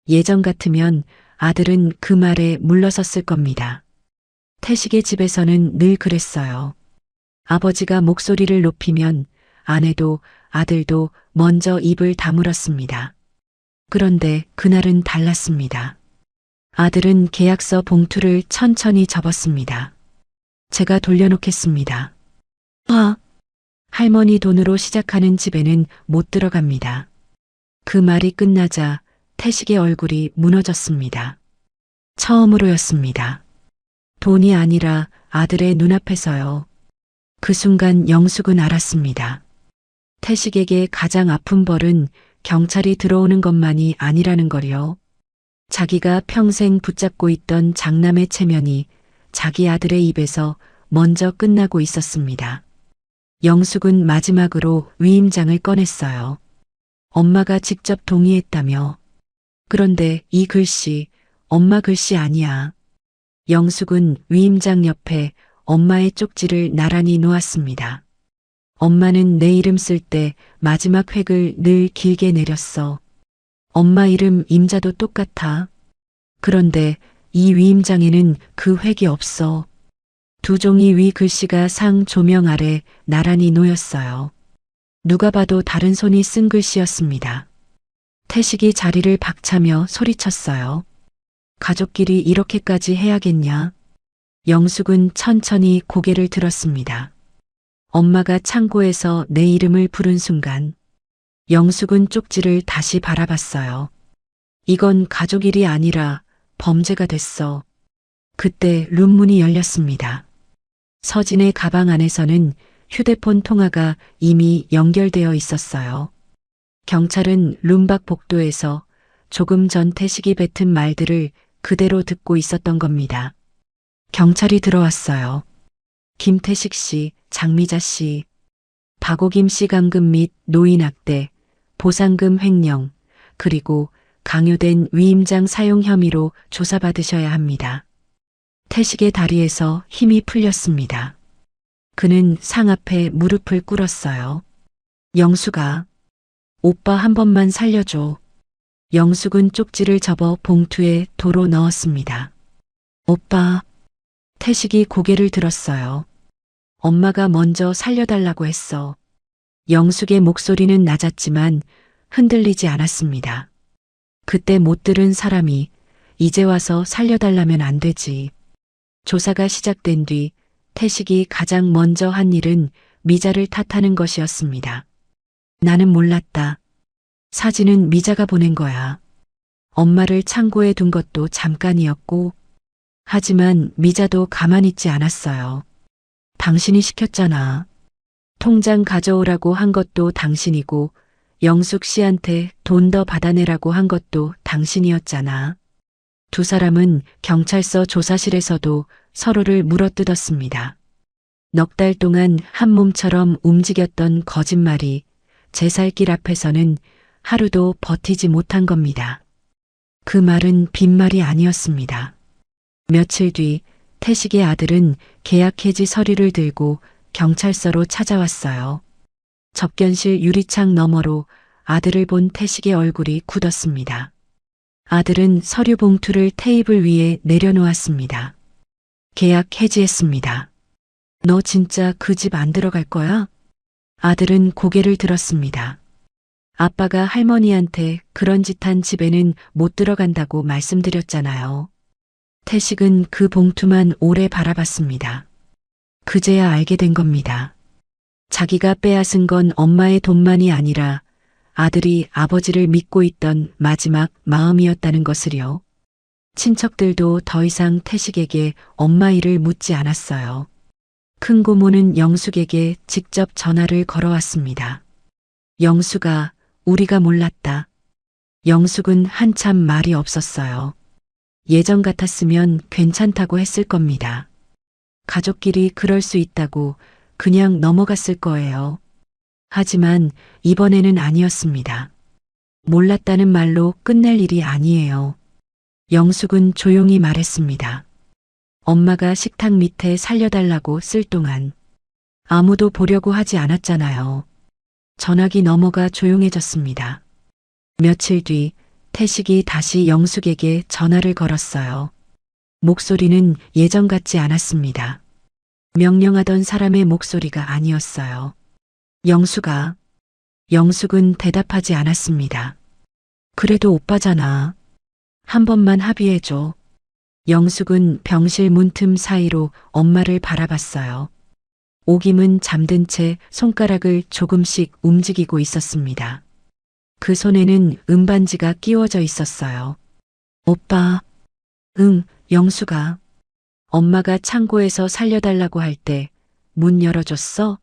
예전 같으면 아들은 그 말에 물러섰을 겁니다. 태식의 집에서는 늘 그랬어요. 아버지가 목소리를 높이면 아내도 아들도 먼저 입을 다물었습니다. 그런데 그날은 달랐습니다. 아들은 계약서 봉투를 천천히 접었습니다. 제가 돌려놓겠습니다. 할머니 돈으로 시작하는 집에는 못 들어갑니다. 그 말이 끝나자 태식의 얼굴이 무너졌습니다. 처음으로였습니다. 돈이 아니라 아들의 눈앞에서요. 그 순간 영숙은 알았습니다. 태식에게 가장 아픈 벌은 경찰이 들어오는 것만이 아니라는 걸요. 자기가 평생 붙잡고 있던 장남의 체면이 자기 아들의 입에서 먼저 끝나고 있었습니다. 영숙은 마지막으로 위임장을 꺼냈어요. 엄마가 직접 동의했다며. 그런데 이 글씨, 엄마 글씨 아니야. 영숙은 위임장 옆에 엄마의 쪽지를 나란히 놓았습니다. 엄마는 내 이름 쓸 때 마지막 획을 늘 길게 내렸어. 엄마 이름 임자도 똑같아. 그런데 이 위임장에는 그 획이 없어. 두 종이 위 글씨가 상 조명 아래 나란히 놓였어요. 누가 봐도 다른 손이 쓴 글씨였습니다. 태식이 자리를 박차며 소리쳤어요. 가족끼리 이렇게까지 해야겠냐? 영숙은 천천히 고개를 들었습니다. 엄마가 창고에서 내 이름을 부른 순간 영숙은 쪽지를 다시 바라봤어요. 이건 가족 일이 아니라 범죄가 됐어. 그때 룸문이 열렸습니다. 서진의 가방 안에서는 휴대폰 통화가 이미 연결되어 있었어요. 경찰은 룸밖 복도에서 조금 전 태식이 뱉은 말들을 그대로 듣고 있었던 겁니다. 경찰이 들어왔어요. 김태식 씨, 장미자 씨, 박오김 씨 감금 및 노인 학대, 보상금 횡령, 그리고 강요된 위임장 사용 혐의로 조사받으셔야 합니다. 태식의 다리에서 힘이 풀렸습니다. 그는 상 앞에 무릎을 꿇었어요. 영숙아, 오빠 한 번만 살려줘. 영숙은 쪽지를 접어 봉투에 도로 넣었습니다. 오빠, 태식이 고개를 들었어요. 엄마가 먼저 살려달라고 했어. 영숙의 목소리는 낮았지만 흔들리지 않았습니다. 그때 못 들은 사람이 이제 와서 살려달라면 안 되지. 조사가 시작된 뒤 태식이 가장 먼저 한 일은 미자를 탓하는 것이었습니다. 나는 몰랐다. 사진은 미자가 보낸 거야. 엄마를 창고에 둔 것도 잠깐이었고, 하지만 미자도 가만히 있지 않았어요. 당신이 시켰잖아. 통장 가져오라고 한 것도 당신이고, 영숙 씨한테 돈 더 받아내라고 한 것도 당신이었잖아. 두 사람은 경찰서 조사실에서도 서로를 물어뜯었습니다. 넉 달 동안 한 몸처럼 움직였던 거짓말이 제 살길 앞에서는 하루도 버티지 못한 겁니다. 그 말은 빈말이 아니었습니다. 며칠 뒤 태식의 아들은 계약 해지 서류를 들고 경찰서로 찾아왔어요. 접견실 유리창 너머로 아들을 본 태식의 얼굴이 굳었습니다. 아들은 서류 봉투를 테이블 위에 내려놓았습니다. 계약 해지했습니다. 너 진짜 그 집 안 들어갈 거야? 아들은 고개를 들었습니다. 아빠가 할머니한테 그런 짓 한 집에는 못 들어간다고 말씀드렸잖아요. 태식은 그 봉투만 오래 바라봤습니다. 그제야 알게 된 겁니다. 자기가 빼앗은 건 엄마의 돈만이 아니라 아들이 아버지를 믿고 있던 마지막 마음이었다는 것을요. 친척들도 더 이상 태식에게 엄마 일을 묻지 않았어요. 큰 고모는 영숙에게 직접 전화를 걸어왔습니다. 영숙아, 우리가 몰랐다. 영숙은 한참 말이 없었어요. 예전 같았으면 괜찮다고 했을 겁니다. 가족끼리 그럴 수 있다고 그냥 넘어갔을 거예요. 하지만 이번에는 아니었습니다. 몰랐다는 말로 끝낼 일이 아니에요. 영숙은 조용히 말했습니다. 엄마가 식탁 밑에 살려달라고 쓸 동안 아무도 보려고 하지 않았잖아요. 전화기 넘어가 조용해졌습니다. 며칠 뒤 태식이 다시 영숙에게 전화를 걸었어요. 목소리는 예전 같지 않았습니다. 명령하던 사람의 목소리가 아니었어요. 영숙아. 영숙은 대답하지 않았습니다. 그래도 오빠잖아. 한 번만 합의해줘. 영숙은 병실 문틈 사이로 엄마를 바라봤어요. 오김은 잠든 채 손가락을 조금씩 움직이고 있었습니다. 그 손에는 은반지가 끼워져 있었어요. 오빠. 응, 영숙아. 엄마가 창고에서 살려달라고 할 때 문 열어줬어?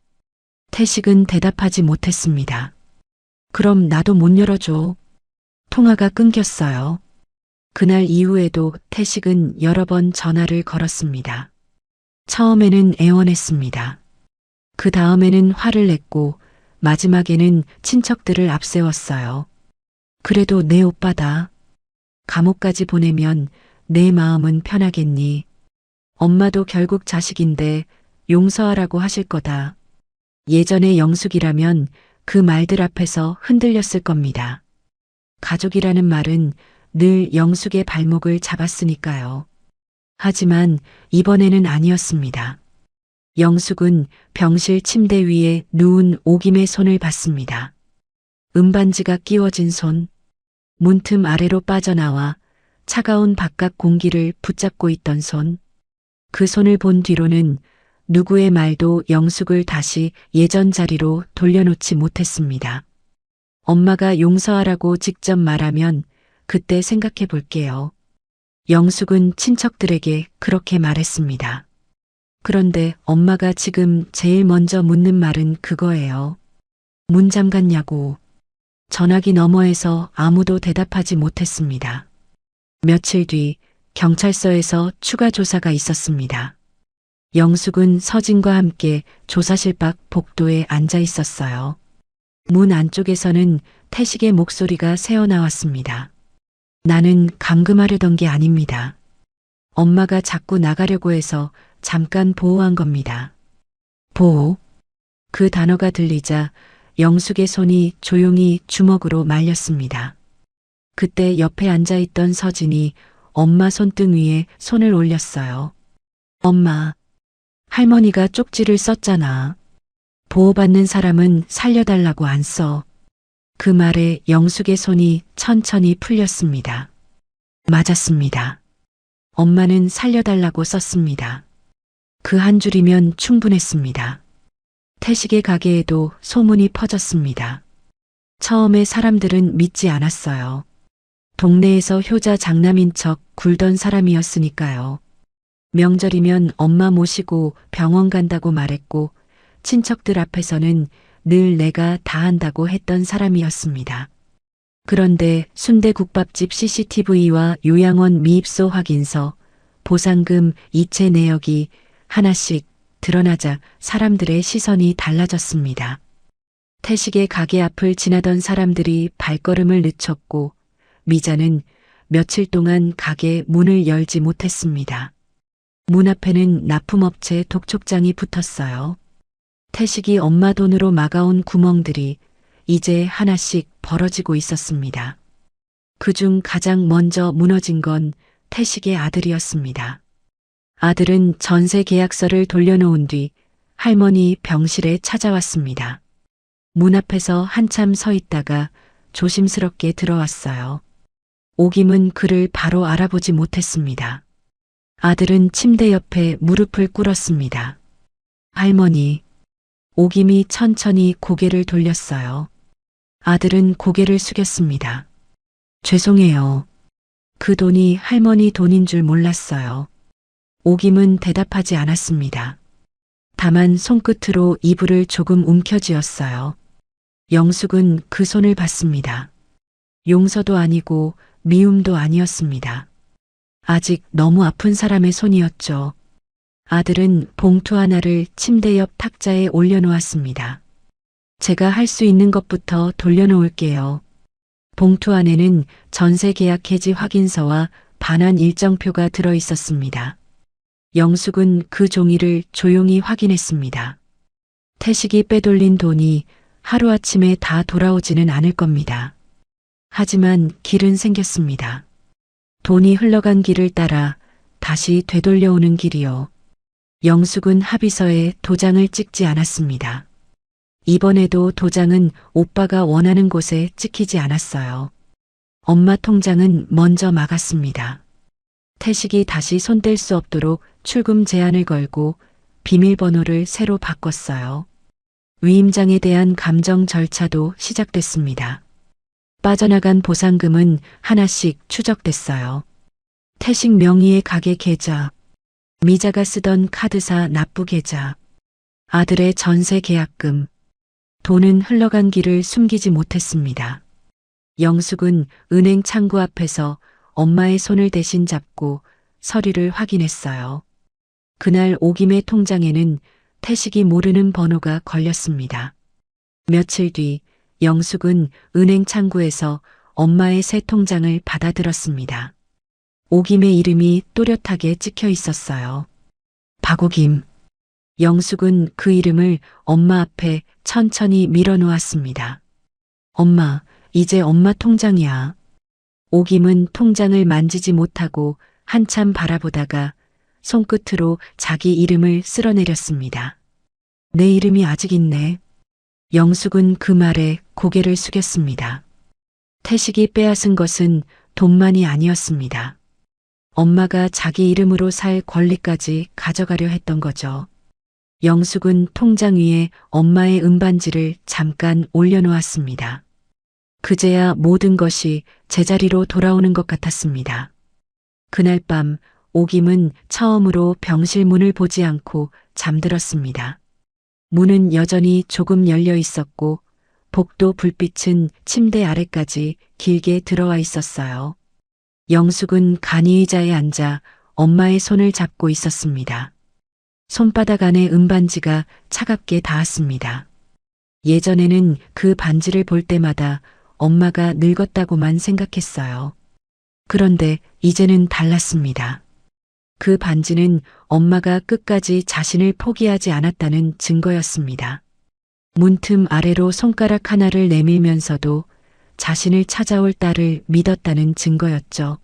태식은 대답하지 못했습니다. 그럼 나도 못 열어줘. 통화가 끊겼어요. 그날 이후에도 태식은 여러 번 전화를 걸었습니다. 처음에는 애원했습니다. 그 다음에는 화를 냈고 마지막에는 친척들을 앞세웠어요. 그래도 내 오빠다. 감옥까지 보내면 내 마음은 편하겠니? 엄마도 결국 자식인데 용서하라고 하실 거다. 예전의 영숙이라면 그 말들 앞에서 흔들렸을 겁니다. 가족이라는 말은 늘 영숙의 발목을 잡았으니까요. 하지만 이번에는 아니었습니다. 영숙은 병실 침대 위에 누운 오김의 손을 봤습니다. 은반지가 끼워진 손, 문틈 아래로 빠져나와 차가운 바깥 공기를 붙잡고 있던 손. 그 손을 본 뒤로는 누구의 말도 영숙을 다시 예전 자리로 돌려놓지 못했습니다. 엄마가 용서하라고 직접 말하면 그때 생각해 볼게요. 영숙은 친척들에게 그렇게 말했습니다. 그런데 엄마가 지금 제일 먼저 묻는 말은 그거예요. 문 잠갔냐고. 전화기 너머에서 아무도 대답하지 못했습니다. 며칠 뒤 경찰서에서 추가 조사가 있었습니다. 영숙은 서진과 함께 조사실 밖 복도에 앉아 있었어요. 문 안쪽에서는 태식의 목소리가 새어나왔습니다. 나는 감금하려던 게 아닙니다. 엄마가 자꾸 나가려고 해서 잠깐 보호한 겁니다. 보호? 그 단어가 들리자 영숙의 손이 조용히 주먹으로 말렸습니다. 그때 옆에 앉아있던 서진이 엄마 손등 위에 손을 올렸어요. 엄마, 할머니가 쪽지를 썼잖아. 보호받는 사람은 살려달라고 안 써. 그 말에 영숙의 손이 천천히 풀렸습니다. 맞았습니다. 엄마는 살려달라고 썼습니다. 그 한 줄이면 충분했습니다. 태식의 가게에도 소문이 퍼졌습니다. 처음에 사람들은 믿지 않았어요. 동네에서 효자 장남인 척 굴던 사람이었으니까요. 명절이면 엄마 모시고 병원 간다고 말했고 친척들 앞에서는 늘 내가 다 한다고 했던 사람이었습니다. 그런데 순대국밥집 CCTV와 요양원 미입소 확인서, 보상금 이체 내역이 하나씩 드러나자 사람들의 시선이 달라졌습니다. 태식의 가게 앞을 지나던 사람들이 발걸음을 늦췄고 미자는 며칠 동안 가게 문을 열지 못했습니다. 문 앞에는 납품업체 독촉장이 붙었어요. 태식이 엄마 돈으로 막아온 구멍들이 이제 하나씩 벌어지고 있었습니다. 그중 가장 먼저 무너진 건 태식의 아들이었습니다. 아들은 전세 계약서를 돌려놓은 뒤 할머니 병실에 찾아왔습니다. 문 앞에서 한참 서 있다가 조심스럽게 들어왔어요. 오김은 그를 바로 알아보지 못했습니다. 아들은 침대 옆에 무릎을 꿇었습니다. 할머니. 오김이 천천히 고개를 돌렸어요. 아들은 고개를 숙였습니다. 죄송해요. 그 돈이 할머니 돈인 줄 몰랐어요. 오김은 대답하지 않았습니다. 다만 손끝으로 이불을 조금 움켜쥐었어요. 영숙은 그 손을 봤습니다. 용서도 아니고 미움도 아니었습니다. 아직 너무 아픈 사람의 손이었죠. 아들은 봉투 하나를 침대 옆 탁자에 올려놓았습니다. 제가 할 수 있는 것부터 돌려놓을게요. 봉투 안에는 전세 계약 해지 확인서와 반환 일정표가 들어 있었습니다. 영숙은 그 종이를 조용히 확인했습니다. 태식이 빼돌린 돈이 하루아침에 다 돌아오지는 않을 겁니다. 하지만 길은 생겼습니다. 돈이 흘러간 길을 따라 다시 되돌려오는 길이요. 영숙은 합의서에 도장을 찍지 않았습니다. 이번에도 도장은 오빠가 원하는 곳에 찍히지 않았어요. 엄마 통장은 먼저 막았습니다. 태식이 다시 손댈 수 없도록 출금 제한을 걸고 비밀번호를 새로 바꿨어요. 위임장에 대한 감정 절차도 시작됐습니다. 빠져나간 보상금은 하나씩 추적됐어요. 태식 명의의 가게 계좌, 미자가 쓰던 카드사 납부 계좌, 아들의 전세 계약금, 돈은 흘러간 길을 숨기지 못했습니다. 영숙은 은행 창구 앞에서 엄마의 손을 대신 잡고 서류를 확인했어요. 그날 오김의 통장에는 태식이 모르는 번호가 걸렸습니다. 며칠 뒤 영숙은 은행 창구에서 엄마의 새 통장을 받아들었습니다. 오김의 이름이 또렷하게 찍혀 있었어요. 박오김. 영숙은 그 이름을 엄마 앞에 천천히 밀어놓았습니다. 엄마, 이제 엄마 통장이야. 오김은 통장을 만지지 못하고 한참 바라보다가 손끝으로 자기 이름을 쓸어내렸습니다. 내 이름이 아직 있네. 영숙은 그 말에 고개를 숙였습니다. 태식이 빼앗은 것은 돈만이 아니었습니다. 엄마가 자기 이름으로 살 권리까지 가져가려 했던 거죠. 영숙은 통장 위에 엄마의 은반지를 잠깐 올려놓았습니다. 그제야 모든 것이 제자리로 돌아오는 것 같았습니다. 그날 밤 오김은 처음으로 병실 문을 보지 않고 잠들었습니다. 문은 여전히 조금 열려 있었고 복도 불빛은 침대 아래까지 길게 들어와 있었어요. 영숙은 간이의자에 앉아 엄마의 손을 잡고 있었습니다. 손바닥 안에 은반지가 차갑게 닿았습니다. 예전에는 그 반지를 볼 때마다 엄마가 늙었다고만 생각했어요. 그런데 이제는 달랐습니다. 그 반지는 엄마가 끝까지 자신을 포기하지 않았다는 증거였습니다. 문틈 아래로 손가락 하나를 내밀면서도 자신을 찾아올 딸을 믿었다는 증거였죠.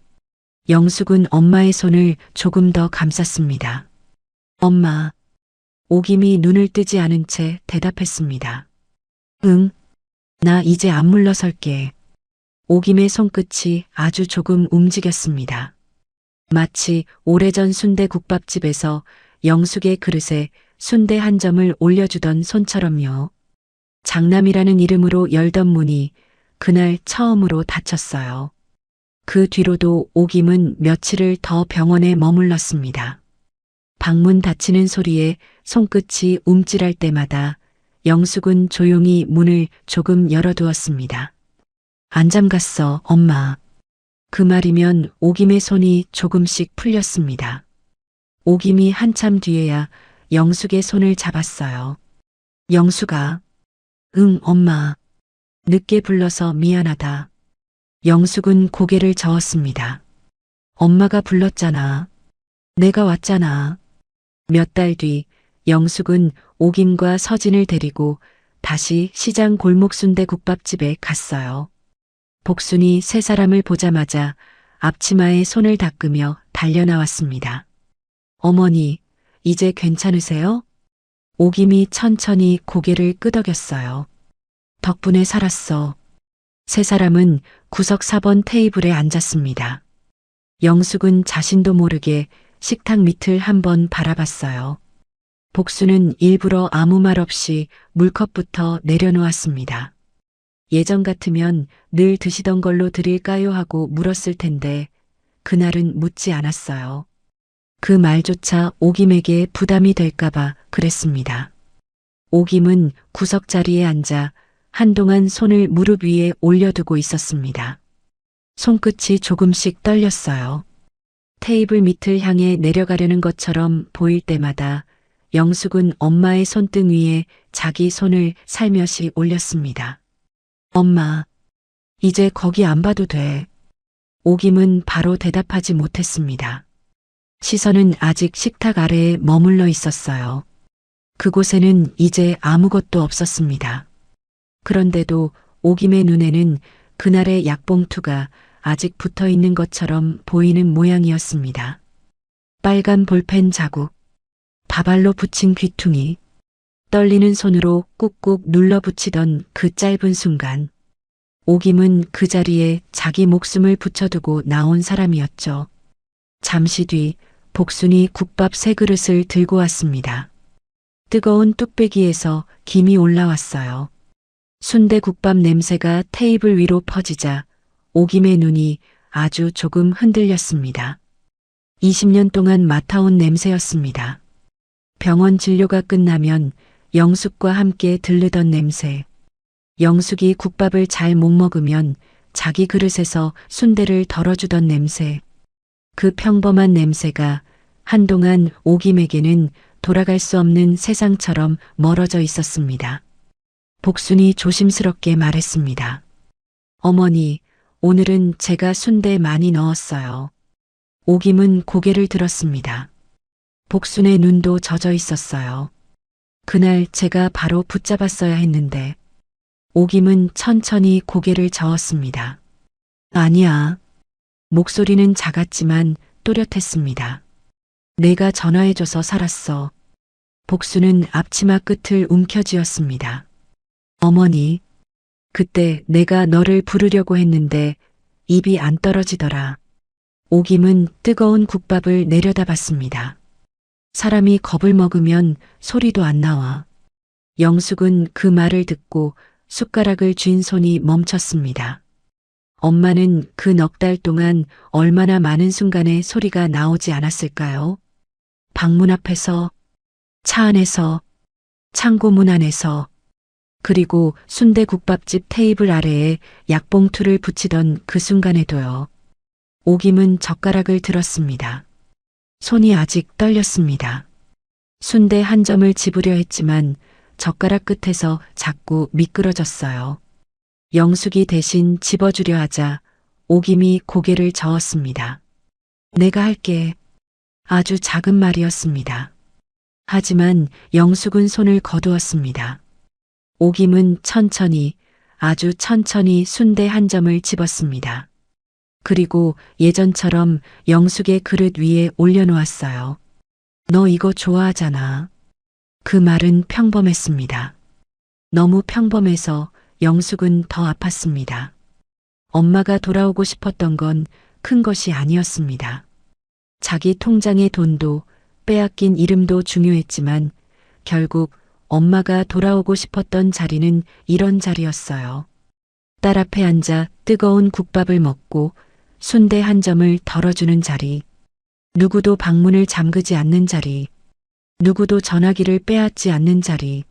영숙은 엄마의 손을 조금 더 감쌌습니다. 엄마. 오김이 눈을 뜨지 않은 채 대답했습니다. 응. 나 이제 안 물러설게. 오김의 손끝이 아주 조금 움직였습니다. 마치 오래전 순대국밥집에서 영숙의 그릇에 순대 한 점을 올려주던 손처럼요. 장남이라는 이름으로 열던 문이 그날 처음으로 닫혔어요. 그 뒤로도 오김은 며칠을 더 병원에 머물렀습니다. 방문 닫히는 소리에 손끝이 움찔할 때마다 영숙은 조용히 문을 조금 열어두었습니다. 안 잠갔어, 엄마. 그 말이면 오김의 손이 조금씩 풀렸습니다. 오김이 한참 뒤에야 영숙의 손을 잡았어요. 영숙아. 응, 엄마. 늦게 불러서 미안하다. 영숙은 고개를 저었습니다. 엄마가 불렀잖아. 내가 왔잖아. 몇 달 뒤 영숙은 오김과 서진을 데리고 다시 시장 골목 순대국밥집에 갔어요. 복순이 세 사람을 보자마자 앞치마에 손을 닦으며 달려나왔습니다. 어머니, 이제 괜찮으세요? 오김이 천천히 고개를 끄덕였어요. 덕분에 살았어. 세 사람은 구석 4번 테이블에 앉았습니다. 영숙은 자신도 모르게 식탁 밑을 한번 바라봤어요. 복수는 일부러 아무 말 없이 물컵부터 내려놓았습니다. 예전 같으면 늘 드시던 걸로 드릴까요 하고 물었을 텐데 그날은 묻지 않았어요. 그 말조차 오김에게 부담이 될까봐 그랬습니다. 오김은 구석 자리에 앉아 한동안 손을 무릎 위에 올려두고 있었습니다. 손끝이 조금씩 떨렸어요. 테이블 밑을 향해 내려가려는 것처럼 보일 때마다 영숙은 엄마의 손등 위에 자기 손을 살며시 올렸습니다. 엄마, 이제 거기 안 봐도 돼. 오김은 바로 대답하지 못했습니다. 시선은 아직 식탁 아래에 머물러 있었어요. 그곳에는 이제 아무것도 없었습니다. 그런데도 오김의 눈에는 그날의 약봉투가 아직 붙어 있는 것처럼 보이는 모양이었습니다. 빨간 볼펜 자국, 바발로 붙인 귀퉁이, 떨리는 손으로 꾹꾹 눌러 붙이던 그 짧은 순간, 오김은 그 자리에 자기 목숨을 붙여두고 나온 사람이었죠. 잠시 뒤 복순이 국밥 3그릇을 들고 왔습니다. 뜨거운 뚝배기에서 김이 올라왔어요. 순대국밥 냄새가 테이블 위로 퍼지자 오김의 눈이 아주 조금 흔들렸습니다. 20년 동안 맡아온 냄새였습니다. 병원 진료가 끝나면 영숙과 함께 들르던 냄새. 영숙이 국밥을 잘 못 먹으면 자기 그릇에서 순대를 덜어주던 냄새. 그 평범한 냄새가 한동안 오김에게는 돌아갈 수 없는 세상처럼 멀어져 있었습니다. 복순이 조심스럽게 말했습니다. 어머니, 오늘은 제가 순대 많이 넣었어요. 오김은 고개를 들었습니다. 복순의 눈도 젖어 있었어요. 그날 제가 바로 붙잡았어야 했는데. 오김은 천천히 고개를 저었습니다. 아니야. 목소리는 작았지만 또렷했습니다. 내가 전화해줘서 살았어. 복수는 앞치마 끝을 움켜쥐었습니다. 어머니, 그때 내가 너를 부르려고 했는데 입이 안 떨어지더라. 오김은 뜨거운 국밥을 내려다봤습니다. 사람이 겁을 먹으면 소리도 안 나와. 영숙은 그 말을 듣고 숟가락을 쥔 손이 멈췄습니다. 엄마는 그 넉 달 동안 얼마나 많은 순간에 소리가 나오지 않았을까요? 방문 앞에서, 차 안에서, 창고 문 안에서, 그리고 순대국밥집 테이블 아래에 약봉투를 붙이던 그 순간에도요. 오김은 젓가락을 들었습니다. 손이 아직 떨렸습니다. 순대 한 점을 집으려 했지만 젓가락 끝에서 자꾸 미끄러졌어요. 영숙이 대신 집어주려 하자 오김이 고개를 저었습니다. 내가 할게. 아주 작은 말이었습니다. 하지만 영숙은 손을 거두었습니다. 오김은 천천히, 아주 천천히 순대 한 점을 집었습니다. 그리고 예전처럼 영숙의 그릇 위에 올려놓았어요. 너 이거 좋아하잖아. 그 말은 평범했습니다. 너무 평범해서 영숙은 더 아팠습니다. 엄마가 돌아오고 싶었던 건 큰 것이 아니었습니다. 자기 통장의 돈도 빼앗긴 이름도 중요했지만 결국 엄마가 돌아오고 싶었던 자리는 이런 자리였어요. 딸 앞에 앉아 뜨거운 국밥을 먹고 순대 한 점을 덜어주는 자리. 누구도 방문을 잠그지 않는 자리. 누구도 전화기를 빼앗지 않는 자리.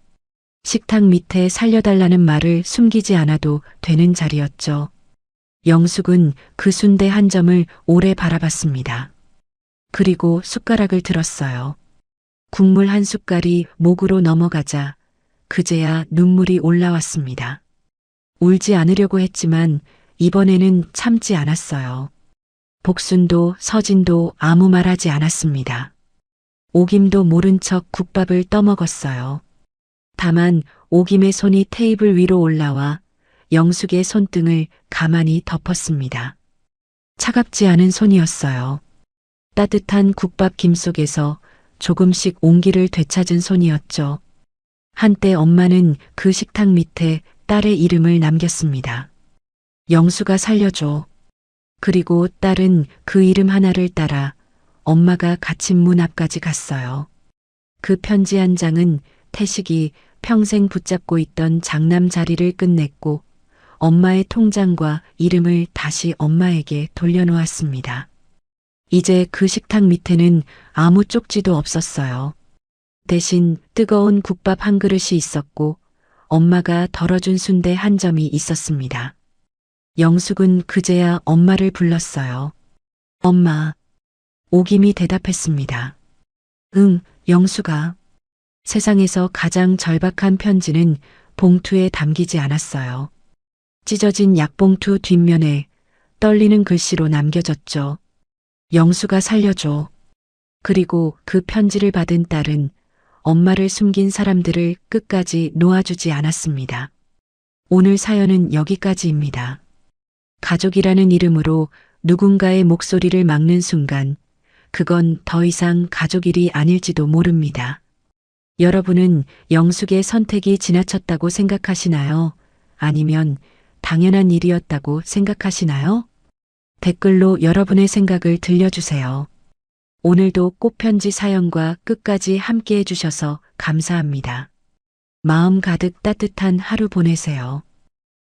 식탁 밑에 살려달라는 말을 숨기지 않아도 되는 자리였죠. 영숙은 그 순대 한 점을 오래 바라봤습니다. 그리고 숟가락을 들었어요. 국물 한 숟갈이 목으로 넘어가자 그제야 눈물이 올라왔습니다. 울지 않으려고 했지만 이번에는 참지 않았어요. 복순도 서진도 아무 말하지 않았습니다. 오김도 모른 척 국밥을 떠먹었어요. 다만 오김의 손이 테이블 위로 올라와 영숙의 손등을 가만히 덮었습니다. 차갑지 않은 손이었어요. 따뜻한 국밥 김 속에서 조금씩 온기를 되찾은 손이었죠. 한때 엄마는 그 식탁 밑에 딸의 이름을 남겼습니다. 영수가 살려줘. 그리고 딸은 그 이름 하나를 따라 엄마가 갇힌 문 앞까지 갔어요. 그 편지 한 장은 태식이 평생 붙잡고 있던 장남 자리를 끝냈고 엄마의 통장과 이름을 다시 엄마에게 돌려놓았습니다. 이제 그 식탁 밑에는 아무 쪽지도 없었어요. 대신 뜨거운 국밥 한 그릇이 있었고 엄마가 덜어준 순대 한 점이 있었습니다. 영숙은 그제야 엄마를 불렀어요. 엄마. 오김이 대답했습니다. 응, 영숙아. 세상에서 가장 절박한 편지는 봉투에 담기지 않았어요. 찢어진 약봉투 뒷면에 떨리는 글씨로 남겨졌죠. 영수가 살려줘. 그리고 그 편지를 받은 딸은 엄마를 숨긴 사람들을 끝까지 놓아주지 않았습니다. 오늘 사연은 여기까지입니다. 가족이라는 이름으로 누군가의 목소리를 막는 순간, 그건 더 이상 가족 일이 아닐지도 모릅니다. 여러분은 영숙의 선택이 지나쳤다고 생각하시나요? 아니면 당연한 일이었다고 생각하시나요? 댓글로 여러분의 생각을 들려주세요. 오늘도 꽃편지 사연과 끝까지 함께 해주셔서 감사합니다. 마음 가득 따뜻한 하루 보내세요.